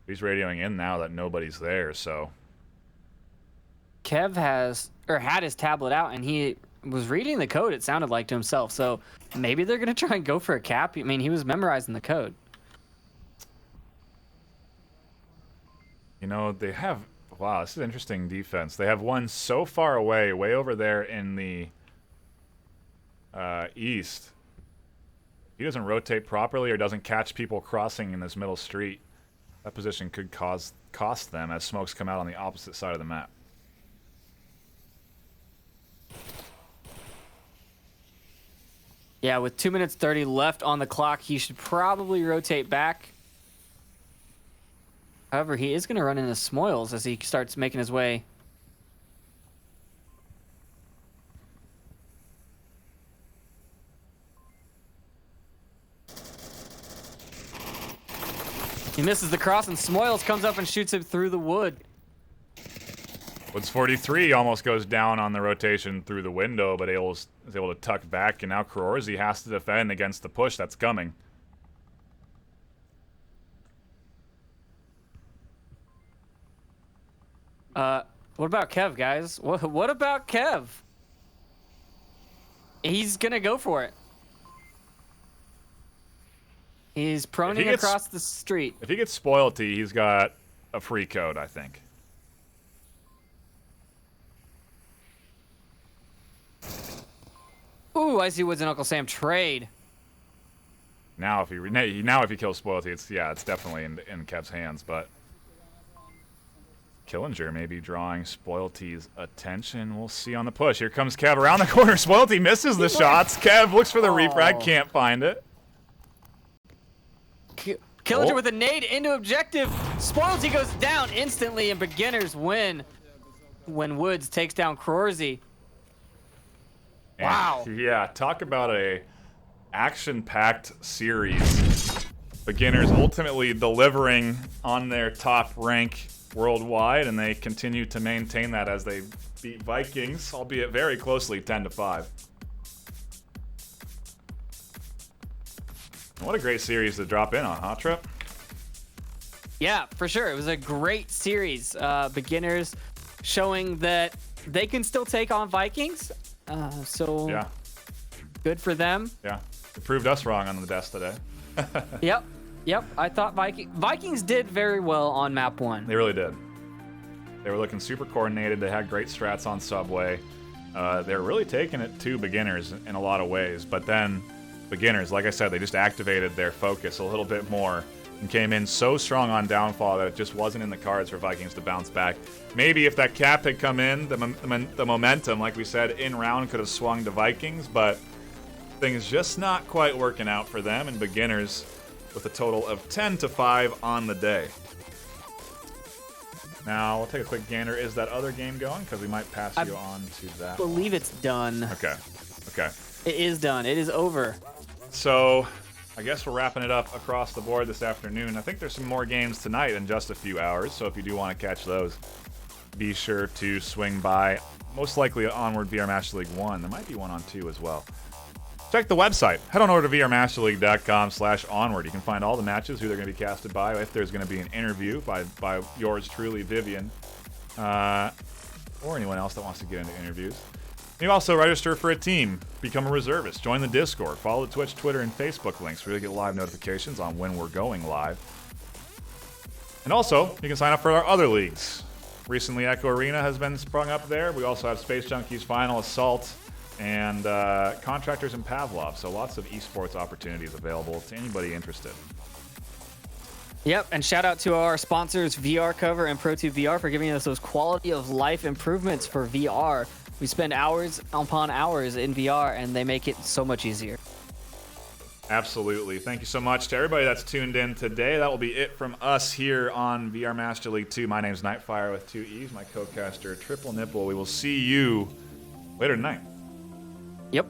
He's radioing in now that nobody's there, so. Kev had his tablet out and he was reading the code, it sounded like, to himself. So maybe they're gonna try and go for a cap. I mean, he was memorizing the code. You know, they have, wow, this is interesting defense. They have one so far away, way over there in the east. He doesn't rotate properly or doesn't catch people crossing in this middle street. That position could cost them as smokes come out on the opposite side of the map. Yeah, with 2 minutes 30 left on the clock, he should probably rotate back. However, he is going to run into Smoils as he starts making his way. He misses the cross, and Smoils comes up and shoots him through the wood. Woods 43 almost goes down on the rotation through the window, but is able to tuck back, and now Kroorzi has to defend against the push that's coming. What about Kev, guys? What about Kev? He's gonna go for it. He's proning across the street. If he gets spoilty, he's got a free code, I think. Ooh, Icy Woods and Uncle Sam trade. Now if he kills spoilty, it's definitely in Kev's hands, but Killinger maybe drawing Spoilty's attention. We'll see on the push. Here comes Kev around the corner. Spoilty misses the shots. Kev looks for the refrag, can't find it. Killinger with a nade into objective. Spoilty goes down instantly, and beginners win when Woods takes down Crorzy. Wow. And, yeah, talk about a action-packed series. Beginners ultimately delivering on their top rank worldwide, and they continue to maintain that as they beat Vikings, albeit very closely, 10-5. What a great series to drop in on, huh, Trip? Yeah, for sure. It was a great series. Beginners showing that they can still take on Vikings. So Yeah, good for them. yeah. It proved us wrong on the desk today. Yep. I thought Vikings did very well on map 1. They really did. They were looking super coordinated. They had great strats on Subway. They were really taking it to beginners in a lot of ways. But then beginners, like I said, they just activated their focus a little bit more and came in so strong on downfall that it just wasn't in the cards for Vikings to bounce back. Maybe if that cap had come in, the momentum, like we said, in round could have swung to Vikings, but things just not quite working out for them, and beginners with a total of 10-5 on the day. Now, we'll take a quick gander. Is that other game going? Because we might pass you on to that. I believe it's done. Okay. It is done. It is over. So, I guess we're wrapping it up across the board this afternoon. I think there's some more games tonight in just a few hours, so if you do want to catch those, be sure to swing by. Most likely Onward VR Master League 1. There might be one on 2 as well. Check the website. Head on over to vrmasterleague.com/onward. You can find all the matches, who they're going to be casted by, if there's going to be an interview by yours truly, Vivian, or anyone else that wants to get into interviews. You also register for a team, become a reservist, join the Discord, follow the Twitch, Twitter, and Facebook links. Really get live notifications on when we're going live. And also, you can sign up for our other leagues. Recently, Echo Arena has been sprung up there. We also have Space Junkies Final Assault and Contractors and Pavlov. So lots of esports opportunities available to anybody interested. Yep, and shout out to our sponsors, VR Cover and Pro2 VR, for giving us those quality of life improvements for VR. We spend hours upon hours in VR, and they make it so much easier. Absolutely. Thank you so much to everybody that's tuned in today. That will be it from us here on VR Master League 2. My name's NightFiree with 2 E's, my co-caster Triple Nipple. We will see you later tonight. Yep.